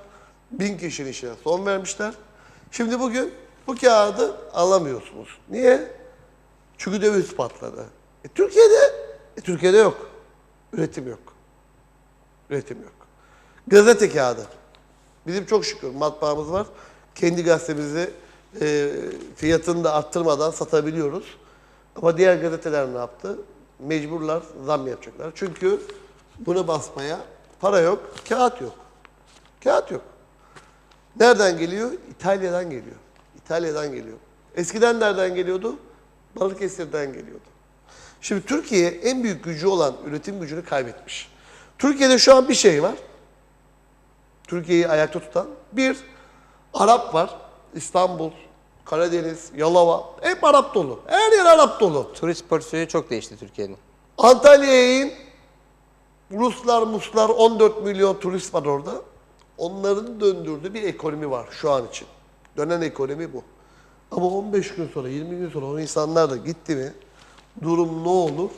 1000 kişinin işine son vermişler. Şimdi bugün bu kağıdı alamıyorsunuz. Niye? Çünkü döviz patladı. Türkiye'de yok. Üretim yok. Üretim yok. Gazete kağıdı. Bizim çok şükür matbaamız var. Kendi gazetemizi fiyatını da arttırmadan satabiliyoruz. Ama diğer gazeteler ne yaptı? Mecburlar zam yapacaklar. Çünkü bunu basmaya para yok, kağıt yok. Kağıt yok. Nereden geliyor? İtalya'dan geliyor. İtalya'dan geliyor. Eskiden nereden geliyordu? Balıkesir'den geliyordu. Şimdi Türkiye en büyük gücü olan üretim gücünü kaybetmiş. Türkiye'de şu an bir şey var. Türkiye'yi ayakta tutan bir Arap var. İstanbul, Karadeniz, Yalova hep Arap dolu. Her yer Arap dolu. Turist portföyü çok değişti Türkiye'nin. Antalya'ya in. Ruslar, Muslar 14 milyon turist var orada. Onların döndürdüğü bir ekonomi var şu an için. Dönen ekonomi bu. Ama 15 gün sonra, 20 gün sonra o insanlar da gitti mi durum ne olur?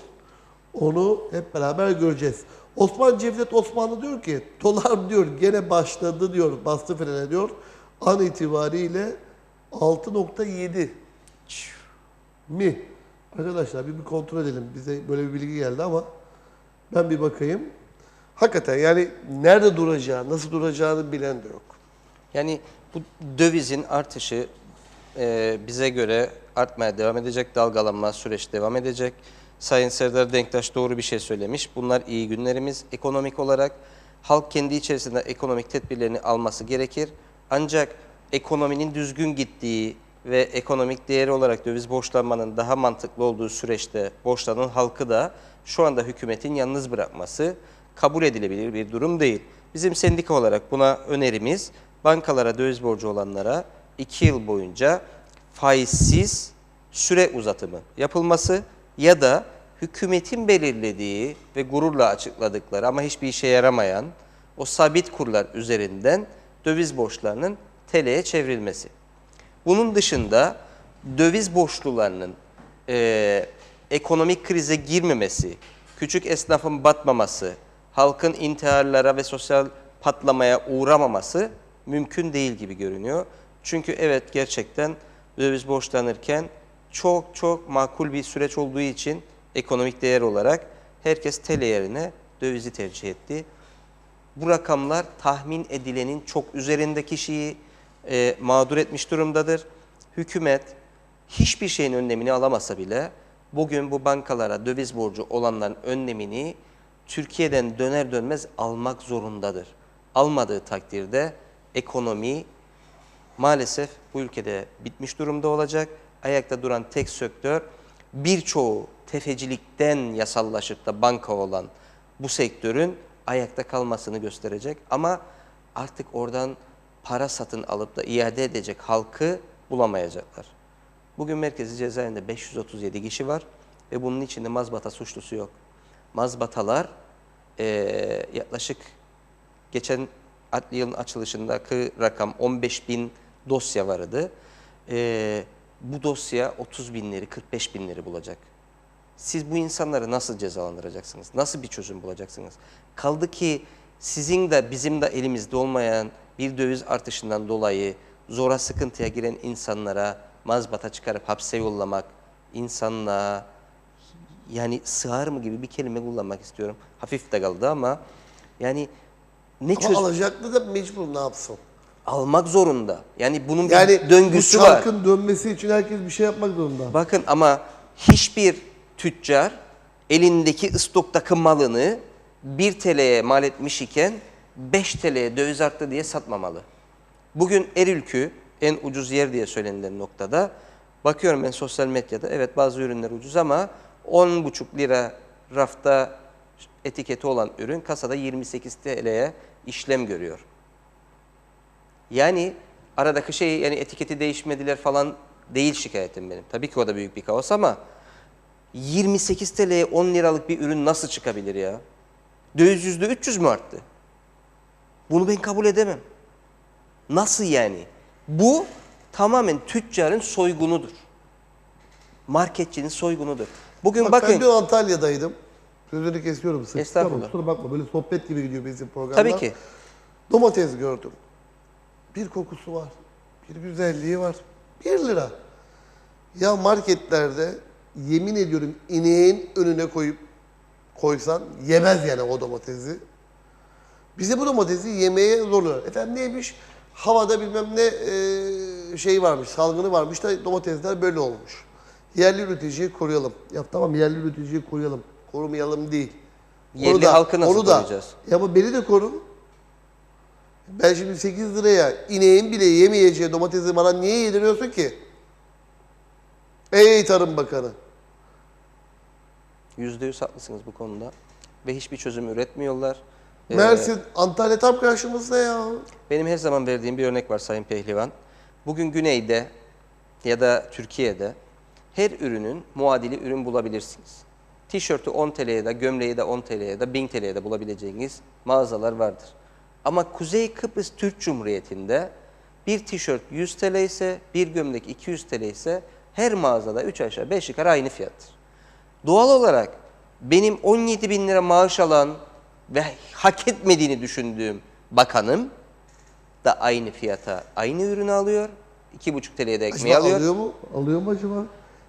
Onu hep beraber göreceğiz. Osman Cevdet Osmanlı diyor ki dolar diyor gene başladı diyor bastı frene diyor. An itibariyle 6.7 mi? Arkadaşlar bir kontrol edelim. Bize böyle bir bilgi geldi ama ben bir bakayım. Hakikaten yani nerede duracağı, nasıl duracağını bilen de yok. Yani bu dövizin artışı bize göre artmaya devam edecek. Dalgalanma süreç devam edecek. Sayın Serdar Denktaş doğru bir şey söylemiş. Bunlar iyi günlerimiz. Ekonomik olarak halk kendi içerisinde ekonomik tedbirlerini alması gerekir. Ancak ekonominin düzgün gittiği ve ekonomik değeri olarak döviz borçlanmanın daha mantıklı olduğu süreçte borçlanan halkı da şu anda hükümetin yalnız bırakması kabul edilebilir bir durum değil. Bizim sendika olarak buna önerimiz bankalara döviz borcu olanlara 2 yıl boyunca faizsiz süre uzatımı yapılması ya da hükümetin belirlediği ve gururla açıkladıkları ama hiçbir işe yaramayan o sabit kurlar üzerinden döviz borçlarının TL'ye çevrilmesi. Bunun dışında döviz borçlularının ekonomik krize girmemesi, küçük esnafın batmaması, halkın intiharlara ve sosyal patlamaya uğramaması mümkün değil gibi görünüyor. Çünkü evet gerçekten döviz borçlanırken çok makul bir süreç olduğu için ekonomik değer olarak herkes TL yerine dövizi tercih etti. Bu rakamlar tahmin edilenin çok üzerinde kişiyi mağdur etmiş durumdadır. Hükümet hiçbir şeyin önlemini alamasa bile bugün bu bankalara döviz borcu olanların önlemini Türkiye'den döner dönmez almak zorundadır. Almadığı takdirde ekonomi maalesef bu ülkede bitmiş durumda olacak. Ayakta duran tek sektör birçoğu tefecilikten yasallaşıp da banka olan bu sektörün ayakta kalmasını gösterecek. Ama artık oradan para satın alıp da iade edecek halkı bulamayacaklar. Bugün merkezi cezaevinde 537 kişi var ve bunun içinde mazbata suçlusu yok. Mazbatalar yaklaşık geçen adli yılın açılışındaki rakam 15.000 dosya vardı. Bu dosya 30.000'leri, 45.000'leri bulacak. Siz bu insanları nasıl cezalandıracaksınız? Nasıl bir çözüm bulacaksınız? Kaldı ki sizin de bizim de elimizde olmayan bir döviz artışından dolayı zora sıkıntıya giren insanlara mazbata çıkarıp hapse yollamak, insanlığa yani sığar mı gibi bir kelime kullanmak istiyorum. Hafif de kaldı ama yani ne Ama çözüm? alacaklı da mecbur ne yapsın? Almak zorunda. Yani bunun Yani bir döngüsü bu var. çarkın dönmesi için herkes bir şey yapmak zorunda. Bakın ama hiçbir tüccar elindeki stoktaki malını 1 TL'ye mal etmiş iken 5 TL'ye döviz arttı diye satmamalı. Bugün Erülkü en ucuz yer diye söylenilen noktada bakıyorum ben sosyal medyada, evet bazı ürünler ucuz ama 10,5 lira rafta etiketi olan ürün kasada 28 TL'ye işlem görüyor. Yani aradaki şey, yani etiketi değişmediler falan değil şikayetim benim. Tabii ki o da büyük bir kaos ama 28 TL'ye 10 liralık bir ürün nasıl çıkabilir ya? Döviz %300 mü arttı? Bunu ben kabul edemem. Nasıl yani? Bu tamamen tüccarın soygunudur. Marketçinin soygunudur. Bugün Bak, bakın. ben dün Antalya'daydım. Sözünü kesiyorum. Sık. Estağfurullah. Kusura bakma, böyle sohbet gibi gidiyor bizim programda. Tabii ki. Domates gördüm. Bir kokusu var. Bir güzelliği var. 1 lira. Ya marketlerde yemin ediyorum ineğin önüne koysan yemez yani o domatesi. Bize bu domatesi yemeye zorluyor. Efendim neymiş? Havada bilmem ne şey varmış, salgını varmış da domatesler böyle olmuş. Yerli üreticiyi koruyalım. Ya tamam, yerli üreticiyi koruyalım. Korumayalım değil. Yerli halkı nasıl koruyacağız? Ya ama beni de koru. Ben şimdi 8 liraya ineğin bile yemeyeceği domatesi bana niye yediriyorsun ki? Ey Tarım Bakanı. %100 haklısınız bu konuda. Ve hiçbir çözüm üretmiyorlar. Mersin, Antalya tam karşımızda ya. Benim her zaman verdiğim bir örnek var Sayın Pehlivan. Bugün Güney'de ya da Türkiye'de her ürünün muadili ürün bulabilirsiniz. Tişörtü 10 TL'ye de, gömleği de 10 TL'ye de, 1000 TL'ye de bulabileceğiniz mağazalar vardır. Ama Kuzey Kıbrıs Türk Cumhuriyeti'nde bir tişört 100 TL ise, bir gömlek 200 TL ise her mağazada 3 aşağı 5 yukarı aynı fiyattır. Doğal olarak benim 17.000 lira maaş alan ve hak etmediğini düşündüğüm bakanım da aynı fiyata aynı ürünü alıyor. 2,5 TL'ye de ekmeği Acaba alıyor. alıyor mu? Alıyor mu acaba?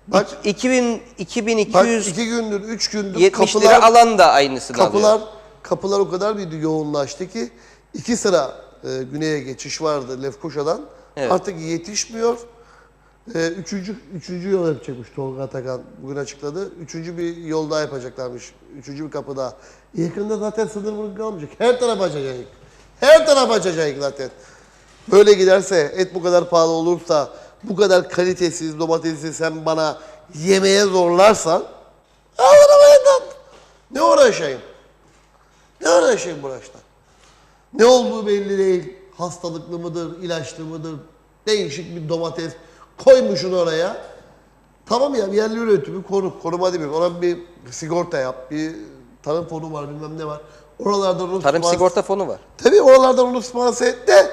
Bak, 2200 bak 2 gündür, 3 gündür 70 lira alan da aynısını alıyor. Kapılar o kadar bir yoğunlaştı ki 2 sıra güneye geçiş vardı Lefkoşa'dan. Evet. Artık yetişmiyor. Üçüncü yol yapacakmış Tolga Atakan bugün açıkladı. Üçüncü bir yol daha yapacaklarmış. Üçüncü bir kapı daha. Yakında zaten sınır mırık kalmayacak. Her taraf açacak. Her taraf açacak zaten. Böyle giderse, et bu kadar pahalı olursa, bu kadar kalitesiz domatesi sen bana yemeye zorlarsan, alırım. Ne uğraşayım? Ne uğraşayım bu uğraştan? Ne olduğu belli değil. Hastalıklı mıdır, ilaçlı mıdır? Değişik bir domates koymuşsun oraya. Tamam ya, yerli üretimi koruma demiyorum. Ona bir sigorta yap, bir tarım fonu var, bilmem ne var. Oralardan onu Tarım sigorta fonu var. Tabii oralardan onu sponsor et de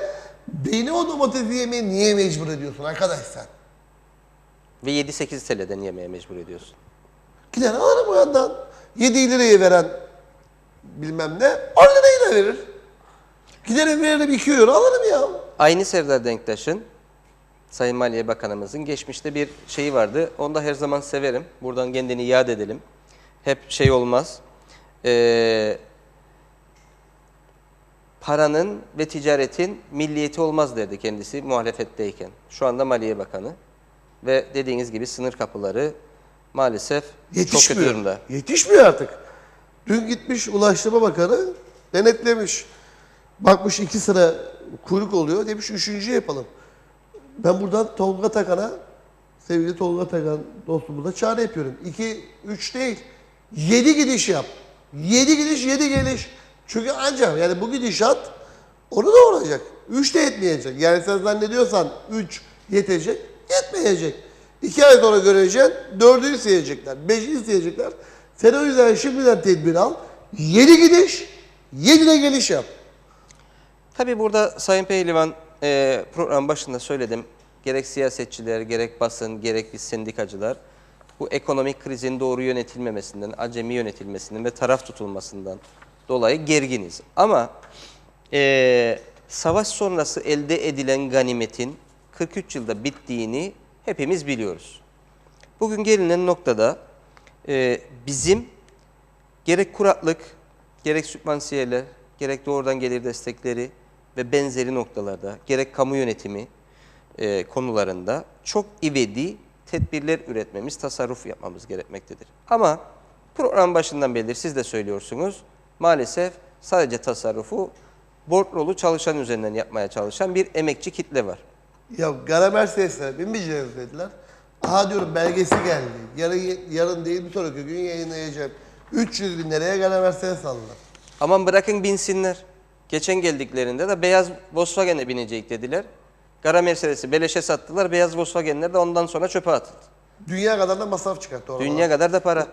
beni o domatesi yemeye niye mecbur ediyorsun arkadaş sen? Ve 7-8 TL'den yemeye mecbur ediyorsun. Gider alırım o yandan. 7 liraya veren bilmem ne 10 lirayı da verir. Giderim veririm 2 euro alırım ya. Aynı Serdar Denktaş'ın, Sayın Maliye Bakanımızın geçmişte bir şeyi vardı. Onu da her zaman severim. Buradan kendini iade edelim. Hep şey olmaz. Paranın ve ticaretin milliyeti olmaz derdi kendisi muhalefetteyken. Şu anda Maliye Bakanı. Ve dediğiniz gibi sınır kapıları maalesef çok kötü durumda. Yetişmiyor artık. Dün gitmiş Ulaştırma Bakanı denetlemiş. Bakmış 2 sıra kuyruk oluyor. Demiş 3. yapalım. Ben buradan Tolga Takan'a, sevgili Tolga Takan dostumuza çağrı yapıyorum. 2, 3 değil. 7 gidiş yap. 7 gidiş, 7 geliş. Çünkü ancak yani bu gidişat onu da olacak. 3 de yetmeyecek. Yani sen zannediyorsan 3 yetecek, yetmeyecek. 2 ay sonra göreceksin, 4'ü isteyecekler, 5'i isteyecekler. Sen o yüzden şimdiden tedbir al. 7 gidiş, 7 de geliş yap. Tabii burada Sayın Pehlivan program başında söyledim. Gerek siyasetçiler, gerek basın, gerek biz sendikacılar bu ekonomik krizin doğru yönetilmemesinden, acemi yönetilmesinden ve taraf tutulmasından dolayı gerginiz. Ama savaş sonrası elde edilen ganimetin 43 yılda bittiğini hepimiz biliyoruz. Bugün gelinen noktada bizim gerek kuraklık, gerek sübvansiyeler, gerek doğrudan gelir destekleri ve benzeri noktalarda, gerek kamu yönetimi konularında çok ivedi tedbirler üretmemiz, tasarruf yapmamız gerekmektedir. Ama program başından beri siz de söylüyorsunuz, maalesef sadece tasarrufu bordrolu çalışan üzerinden yapmaya çalışan bir emekçi kitle var. Ya Gara Mercedes'e binmeyeceğiz dediler. Aha diyorum belgesi geldi. Yarın değil bir sonraki gün yayınlayacağım. 300 bin liraya Gara Mercedes aldılar. Aman bırakın binsinler. Geçen geldiklerinde de beyaz Volkswagen'e binecek dediler. Kara Mercedes'i beleşe sattılar. Beyaz Volkswagen'ler de ondan sonra çöpe atıldı. Dünya kadar da masraf çıkarttı oralar. Dünya kadar da para.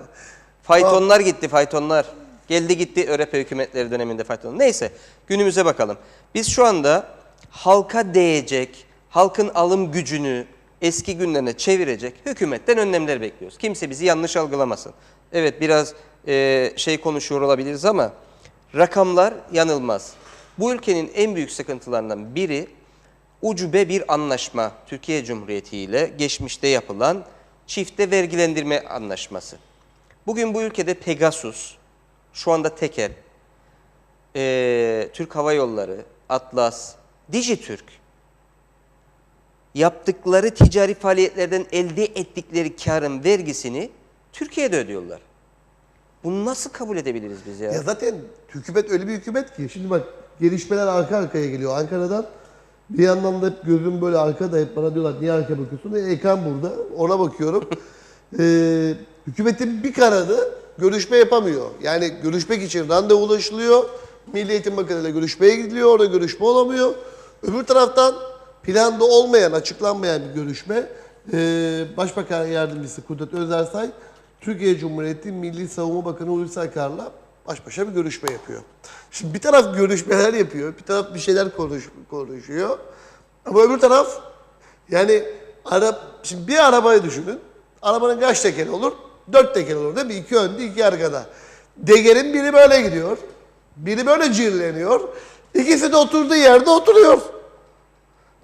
Faytonlar gitti, faytonlar. Geldi gitti ÖRP hükümetleri döneminde faytonlar. Neyse günümüze bakalım. Biz şu anda halka değecek, halkın alım gücünü eski günlerine çevirecek hükümetten önlemler bekliyoruz. Kimse bizi yanlış algılamasın. Evet biraz şey konuşuyor olabiliriz ama rakamlar yanılmaz. Bu ülkenin en büyük sıkıntılarından biri ucube bir anlaşma Türkiye Cumhuriyeti ile geçmişte yapılan çifte vergilendirme anlaşması. Bugün bu ülkede Pegasus, şu anda Tekel, Türk Hava Yolları, Atlas, Dijitürk yaptıkları ticari faaliyetlerden elde ettikleri karın vergisini Türkiye'de ödüyorlar. Bunu nasıl kabul edebiliriz biz ya? Ya zaten hükümet öyle bir hükümet ki. Şimdi bak gelişmeler arka arkaya geliyor Ankara'dan. Bir yandan da hep gözüm böyle arkada, hep bana diyorlar niye arkaya bakıyorsun? Ekran burada, ona bakıyorum. Hükümetin bir kanadı görüşme yapamıyor. Yani görüşmek için randevu ulaşılıyor. Milli Eğitim Bakanı'yla görüşmeye gidiliyor, orada görüşme olamıyor. Öbür taraftan planda olmayan, açıklanmayan bir görüşme. Başbakan Yardımcısı Kudret Özersay, Türkiye Cumhuriyeti Milli Savunma Bakanı Hulusi Akar'la baş başa bir görüşme yapıyor. Şimdi bir taraf görüşmeler yapıyor, bir taraf bir şeyler konuşuyor. Ama öbür taraf yani şimdi bir arabayı düşünün. Arabanın kaç tekeri olur? 4 teker olur değil mi? 2 önde, 2 arkada. Degerin biri böyle gidiyor. Biri böyle cirleniyor. İkisi de oturduğu yerde oturuyor.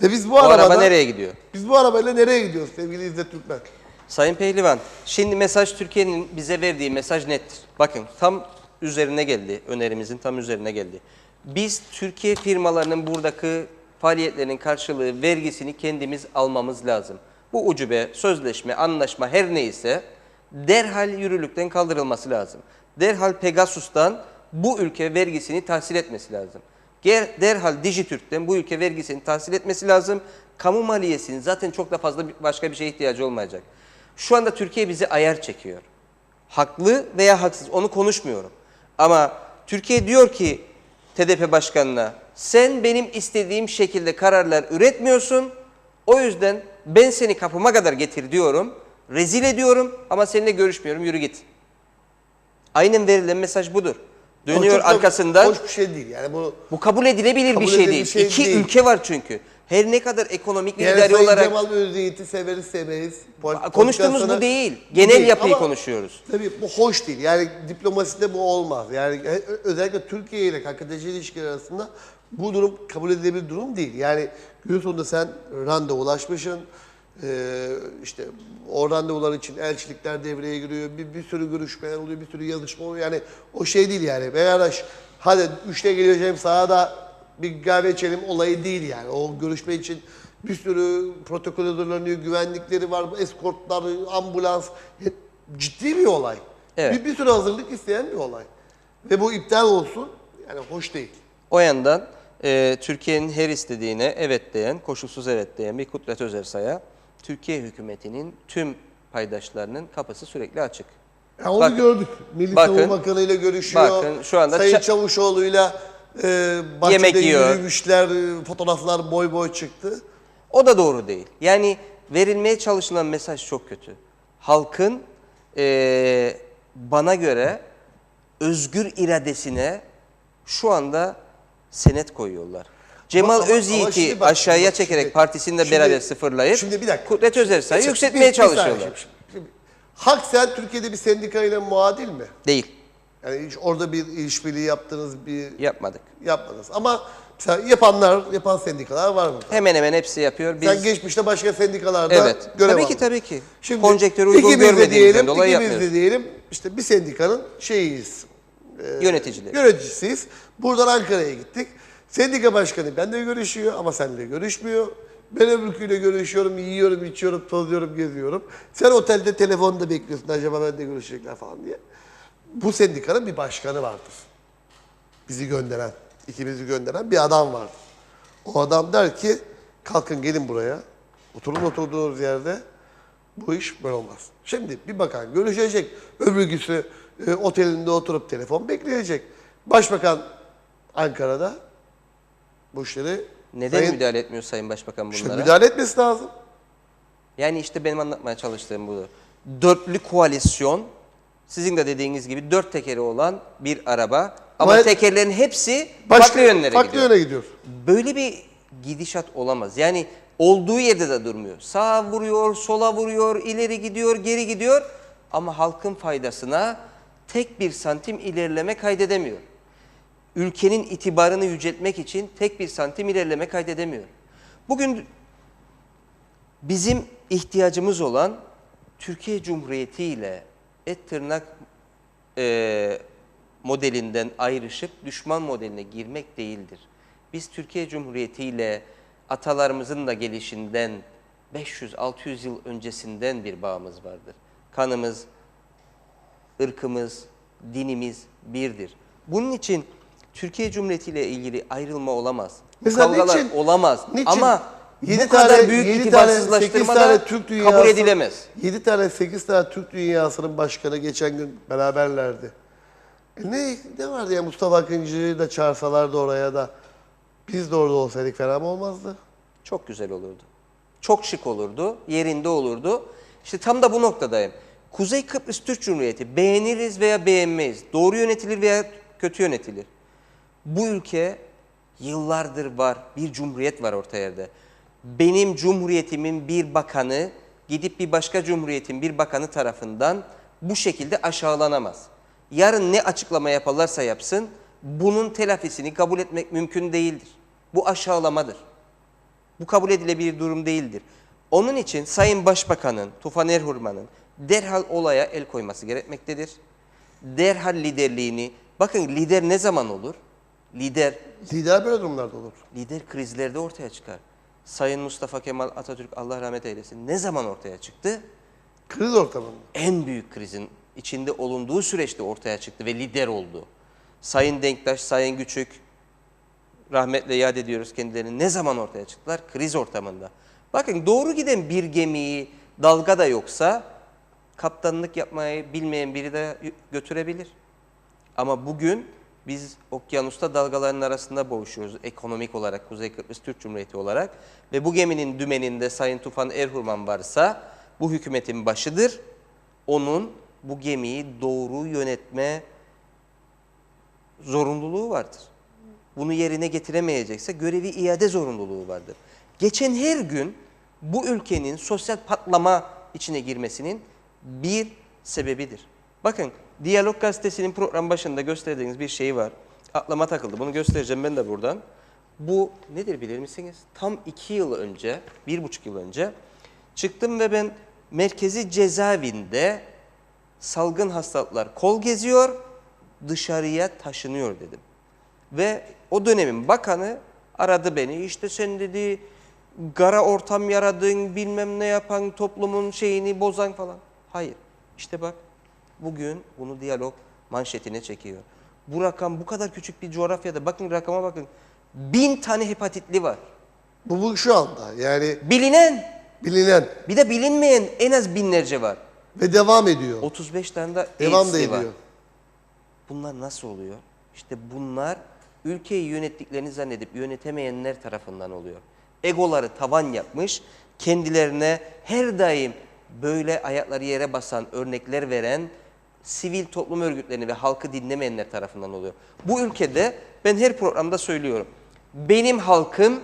Ve biz bu araba nereye gidiyor? Biz bu arabayla nereye gidiyoruz sevgili İzzet Türkmen? Sayın Pehlivan, şimdi mesaj Türkiye'nin bize verdiği mesaj nettir. Bakın tam üzerine geldi, önerimizin tam üzerine geldi. Biz Türkiye firmalarının buradaki faaliyetlerinin karşılığı vergisini kendimiz almamız lazım. Bu ucube, sözleşme, anlaşma her neyse derhal yürürlükten kaldırılması lazım. Derhal Pegasus'tan bu ülke vergisini tahsil etmesi lazım. Derhal Dijitürk'ten bu ülke vergisini tahsil etmesi lazım. Kamu maliyesinin zaten çok da fazla başka bir şeye ihtiyacı olmayacak. Şu anda Türkiye bizi ayar çekiyor. Haklı veya haksız onu konuşmuyorum. Ama Türkiye diyor ki TDP başkanına sen benim istediğim şekilde kararlar üretmiyorsun. O yüzden ben seni kapıma kadar getir diyorum. Rezil ediyorum ama seninle görüşmüyorum yürü git. Aynen verilen mesaj budur. Dönüyor arkasından. Hoş bir şey değil. Yani bu kabul edilebilir bir şey değil. İki ülke var çünkü. Her ne kadar ekonomik bir yani idari olarak... Cemal Özyiğit'i severiz. Konuştuğumuz bu değil. Genel yapıyı konuşuyoruz. Tabii bu hoş değil. Yani diplomaside bu olmaz. Yani özellikle Türkiye ile KKTC ilişkileri arasında bu durum kabul edilebilir durum değil. Yani gün sonunda sen randevulaşmışsın. İşte o randevular için elçilikler devreye giriyor. Bir sürü görüşmeler oluyor, bir sürü yazışma oluyor. Yani o şey değil yani. Beyaraş hadi 3'te geleceğim sahada bir kahve içelim olayı değil yani. O görüşme için bir sürü protokol hazırlanıyor, güvenlikleri var, eskortlar, ambulans. Ciddi bir olay. Evet. Bir sürü hazırlık isteyen bir olay. Ve bu iptal olsun yani hoş değil. O yandan Türkiye'nin her istediğine evet diyen, koşulsuz evet diyen bir Kudret Özersay'a Türkiye hükümetinin tüm paydaşlarının kapısı sürekli açık. Ya onu gördük. Milli Savunma Bakanı ile görüşüyor. Bakın şu anda Sayın Çavuşoğlu'yla bahçede yemek yiyor. yürümüşler, fotoğraflar boy boy çıktı. O da doğru değil. Yani verilmeye çalışılan mesaj çok kötü. Halkın bana göre özgür iradesine şu anda senet koyuyorlar. Cemal Özyiğit'i aşağıya çekerek partisinde beraber sıfırlayıp Kudret Özersay'ı yükseltmeye çalışıyorlar. Hak sen Türkiye'de bir sendikayla muadil mi? Değil. Yani hiç orada bir işbirliği yaptınız, Yapmadık. Yapmadınız. Ama mesela yapan sendikalar var mı? Hemen hemen hepsi yapıyor. Sen geçmişte başka sendikalarda görev aldın. Tabii ki. Şimdi konjektörü uygun görmediğimizden dolayı yapmıyoruz. İkimiz de diyelim işte bir sendikanın yöneticisiyiz. Buradan Ankara'ya gittik. Sendika başkanı benimle görüşüyor ama seninle görüşmüyor. Ben öbürküyle görüşüyorum, yiyorum, içiyorum, tozuyorum, geziyorum. Sen otelde telefonda bekliyorsun acaba benimle görüşecekler falan diye. Bu sendikanın bir başkanı vardır. Bizi gönderen, ikimizi gönderen bir adam vardır. O adam der ki Kalkın gelin buraya. Oturun oturduğunuz yerde. Bu iş böyle olmaz. Şimdi bir bakan görüşecek. Öbürküsü otelinde oturup telefon bekleyecek. Başbakan Ankara'da bu işleri... Neden müdahale etmiyor Sayın Başbakan bunlara? İşte müdahale etmesi lazım. Yani işte benim anlatmaya çalıştığım bu. Dörtlü koalisyon, sizin de dediğiniz gibi dört tekeri olan bir araba ama tekerlerin hepsi farklı yönlere farklı gidiyor. yöne gidiyor. Böyle bir gidişat olamaz. Yani olduğu yerde de durmuyor. Sağa vuruyor, sola vuruyor, ileri gidiyor, geri gidiyor ama halkın faydasına tek bir santim ilerleme kaydedemiyor. Ülkenin itibarını yüceltmek için tek bir santim ilerleme kaydedemiyor. Bugün bizim ihtiyacımız olan Türkiye Cumhuriyeti ile et tırnak modelinden ayrışıp düşman modeline girmek değildir. Biz Türkiye Cumhuriyeti ile atalarımızın da gelişinden 500-600 yıl öncesinden bir bağımız vardır. Kanımız, ırkımız, dinimiz birdir. Bunun için Türkiye Cumhuriyeti ile ilgili ayrılma olamaz. Mesela Kavgalar niçin, olamaz. Ama bu tane, kadar büyük itibarsızlaştırma da kabul edilemez. 7 tane 8 tane Türk dünyasının başkanı geçen gün beraberlerdi. Ne vardı ya, Mustafa Akıncı'yı da çağırsalardı oraya da biz de orada olsaydık fena mı olmazdı? Çok güzel olurdu. Çok şık olurdu, yerinde olurdu. İşte tam da bu noktadayım. Kuzey Kıbrıs Türk Cumhuriyeti beğeniriz veya beğenmeyiz. Doğru yönetilir veya kötü yönetilir. Bu ülke yıllardır var. Bir cumhuriyet var orta yerde. Benim cumhuriyetimin bir bakanı gidip bir başka cumhuriyetin bir bakanı tarafından bu şekilde aşağılanamaz. Yarın ne açıklama yaparlarsa yapsın bunun telafisini kabul etmek mümkün değildir. Bu aşağılamadır. Bu kabul edilebilir durum değildir. Onun için Sayın Başbakan'ın, Tufan Erhurman'ın derhal olaya el koyması gerekmektedir. Derhal liderliğini, bakın lider ne zaman olur? Lider böyle durumlarda olur. Lider krizlerde ortaya çıkar. Sayın Mustafa Kemal Atatürk Allah rahmet eylesin ne zaman ortaya çıktı? Kriz ortamında. En büyük krizin içinde olunduğu süreçte ortaya çıktı ve lider oldu. Sayın Denktaş, Sayın Küçük, rahmetle yad ediyoruz kendilerini. Ne zaman ortaya çıktılar? Kriz ortamında. Bakın doğru giden bir gemiyi dalga da yoksa kaptanlık yapmayı bilmeyen biri de götürebilir. Ama bugün biz okyanusta dalgaların arasında boğuşuyoruz ekonomik olarak Kuzey Kıbrıs Türk Cumhuriyeti olarak ve bu geminin dümeninde Sayın Tufan Erhurman varsa bu hükümetin başıdır. Onun bu gemiyi doğru yönetme zorunluluğu vardır. Bunu yerine getiremeyecekse görevi iade zorunluluğu vardır. Geçen her gün bu ülkenin sosyal patlama içine girmesinin bir sebebidir. Bakın Diyalog Gazetesi'nin program başında gösterdiğiniz bir şey var. Aklıma takıldı. Bunu göstereceğim ben de buradan. Bu nedir bilir misiniz? Tam 2 yıl önce, 1,5 yıl önce çıktım ve ben merkezi cezaevinde salgın hastalıklar kol geziyor, dışarıya taşınıyor dedim. Ve o dönemin bakanı aradı beni. İşte sen dedi gara ortam yaradın, bilmem ne yapan, toplumun şeyini bozan falan. Hayır. İşte bak bugün bunu Diyalog manşetine çekiyor. Bu rakam bu kadar küçük bir coğrafyada bakın rakama bakın. 1000 tane hepatitli var. Bu şu anda yani Bilinen. bilinen Bir de bilinmeyen en az binlerce var. ve devam ediyor. 35 tane de Devam da AIDS'li var. ediyor. Bunlar nasıl oluyor? İşte bunlar ülkeyi yönettiklerini zannedip yönetemeyenler tarafından oluyor. Egoları tavan yapmış, kendilerine her daim böyle ayakları yere basan örnekler veren sivil toplum örgütlerini ve halkı dinlemeyenler tarafından oluyor. Bu ülkede ben her programda söylüyorum. Benim halkım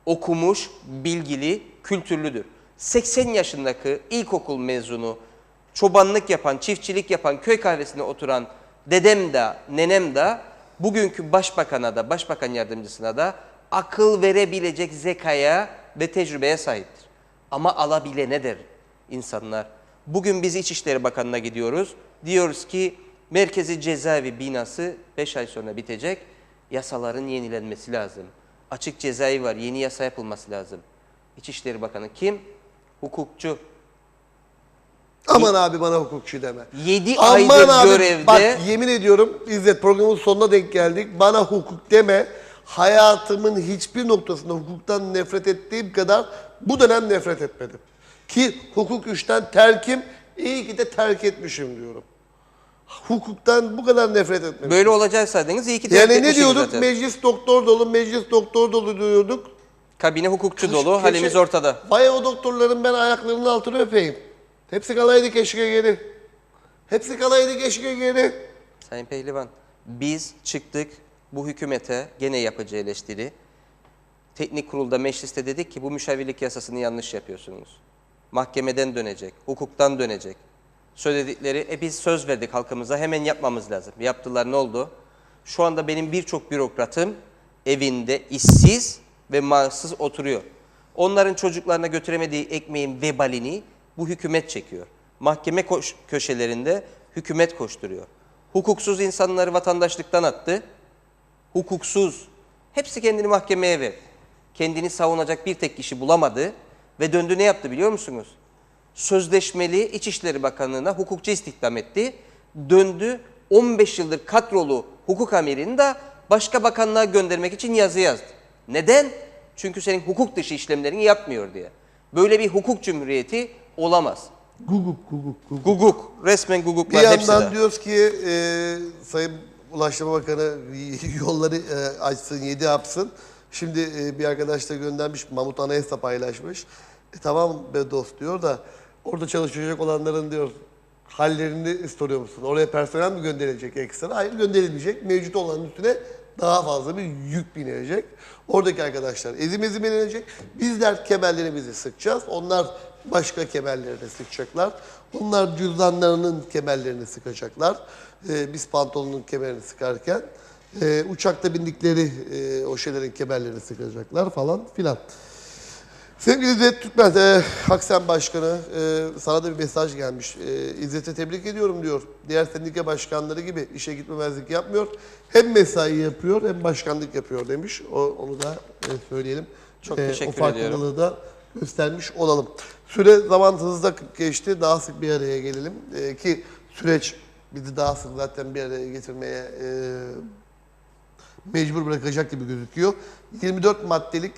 okumuş, bilgili, kültürlüdür. 80 yaşındaki ilkokul mezunu, çobanlık yapan, çiftçilik yapan, köy kahvesine oturan dedem de, nenem de bugünkü başbakana da, başbakan yardımcısına da akıl verebilecek zekaya ve tecrübeye sahiptir. Ama alabilenedir insanlar. Bugün biz İçişleri Bakanı'na gidiyoruz. Diyoruz ki merkezi cezaevi binası 5 ay sonra bitecek. Yasaların yenilenmesi lazım. Açık cezaevi var, yeni yasa yapılması lazım. İçişleri Bakanı kim? Hukukçu. Aman abi bana hukukçu deme. 7 Aman aydır abi, görevde. bak yemin ediyorum İzzet programın sonuna denk geldik. Bana hukuk deme. hayatımın hiçbir noktasında hukuktan nefret ettiğim kadar bu dönem nefret etmedim. Ki hukuk 3'ten terkim, iyi ki de terk etmişim diyorum. Hukuktan bu kadar nefret etmedim. Böyle olacaksaydınız iyi ki terk Yani ne etmişsiniz diyorduk? zaten. Meclis doktor dolu, meclis doktor dolu diyorduk. Kabine hukukçu dolu, halimiz ortada. Vay o doktorların ben ayaklarının altını öpeyim. Hepsi kalaydı keşke geri. Hepsi kalaydı keşke geri. Sayın Pehlivan, biz çıktık bu hükümete gene yapacağı eleştiri. Teknik kurulda, mecliste dedik ki bu müşavirlik yasasını yanlış yapıyorsunuz. Mahkemeden dönecek, hukuktan dönecek. Söyledikleri, biz söz verdik halkımıza, hemen yapmamız lazım. Yaptılar, ne oldu? Şu anda benim birçok bürokratım evinde işsiz ve maaşsız oturuyor. Onların çocuklarına götüremediği ekmeğin vebalini bu hükümet çekiyor. Mahkeme köşelerinde hükümet koşturuyor. Hukuksuz insanları vatandaşlıktan attı. Hukuksuz. Hepsi kendini mahkemeye verdi. Kendini savunacak bir tek kişi bulamadı ve döndü ne yaptı biliyor musunuz? Sözleşmeli İçişleri Bakanlığı'na hukukçu istihdam etti. Döndü 15 yıldır kadrolu hukuk amirini de başka bakanlığa göndermek için yazı yazdı. Neden? Çünkü senin hukuk dışı işlemlerini yapmıyor diye. Böyle bir hukuk cumhuriyeti olamaz. Guguk. Guguk. Resmen Bir guguklar hepsi yandan de. diyoruz ki Sayın Ulaştırma Bakanı yolları açsın, 7 yapsın. Şimdi bir arkadaş da göndermiş, Mahmut Anayasa paylaşmış. Tamam be dost diyor da orada çalışacak olanların diyor hallerini soruyor musun? Oraya personel mi gönderilecek ekstra? Hayır, gönderilmeyecek. Mevcut olanın üstüne daha fazla bir yük binecek. Oradaki arkadaşlar ezim elenecek. Bizler kemerlerimizi sıkacağız. Onlar başka kemerlerini sıkacaklar. Onlar cüzdanlarının kemerlerini sıkacaklar. Biz pantolonun kemerini sıkarken uçakta bindikleri o şeylerin kemerlerini sıkacaklar falan filan. Sevgili İzzet Türkmen, Haksen Başkanı, sana da bir mesaj gelmiş. İzzet'e tebrik ediyorum diyor. Diğer sendika başkanları gibi işe gitmemezlik yapmıyor. Hem mesai yapıyor hem başkanlık yapıyor demiş. Onu da söyleyelim. Çok teşekkür o farklılığı ediyorum. da göstermiş olalım. Süre zaman hızla geçti. Daha sık bir araya gelelim. Ki süreç bizi daha sık zaten bir araya getirmeye mecbur bırakacak gibi gözüküyor. 24 maddelik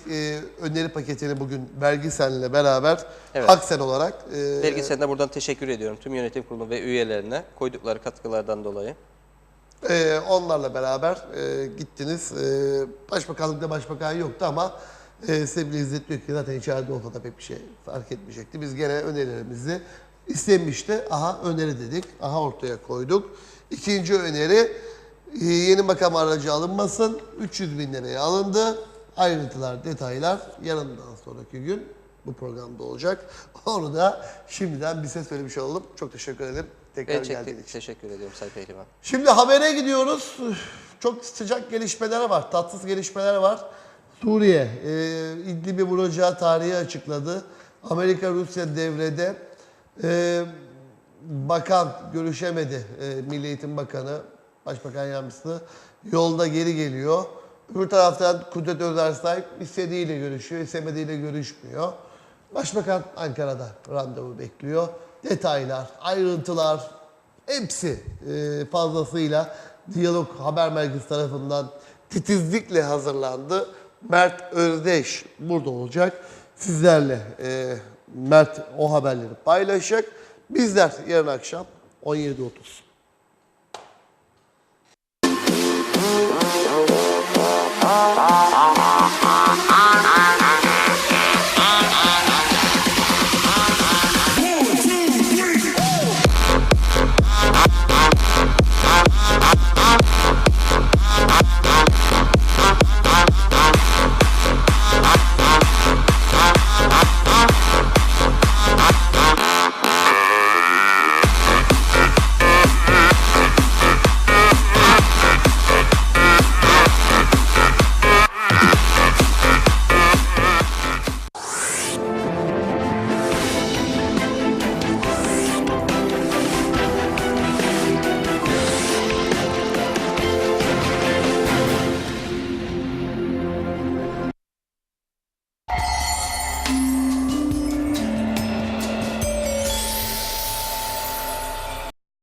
öneri paketini bugün Vergisen'le beraber Haksen olarak... Vergisen'e buradan teşekkür ediyorum tüm yönetim kurulu ve üyelerine koydukları katkılardan dolayı. Onlarla beraber gittiniz. Başbakanlıkta başbakan yoktu ama sevgili İzzet diyor ki zaten içeride olsa da pek bir şey fark etmeyecekti. Biz gene önerilerimizi istenmişti. Aha öneri dedik. Aha ortaya koyduk. İkinci öneri... Yeni makam aracı alınmasın. 300 bin liraya alındı. Ayrıntılar, detaylar yarından sonraki gün bu programda olacak. Onu da şimdiden bize söylemiş olalım. Çok teşekkür ederim. Tekrar geldiğiniz için. Teşekkür ediyorum Sayın Pehlivan. Şimdi habere gidiyoruz. Çok sıcak gelişmeler var. Tatsız gelişmeler var. Suriye, İdlib'i vuracağı tarihi açıkladı. Amerika-Rusya devrede. Bakan görüşemedi. Milli Eğitim Bakanı. Başbakan yardımcısı yolda geri geliyor. Öbür taraftan Kudret Özersay istediğiyle görüşüyor, istemediğiyle görüşmüyor. Başbakan Ankara'da randevu bekliyor. Detaylar, ayrıntılar hepsi fazlasıyla Diyalog Haber Merkezi tarafından titizlikle hazırlandı. Mert Özdeş burada olacak. Sizlerle Mert o haberleri paylaşacak. Bizler yarın akşam 17.30. Ah, ah, ah, ah, ah.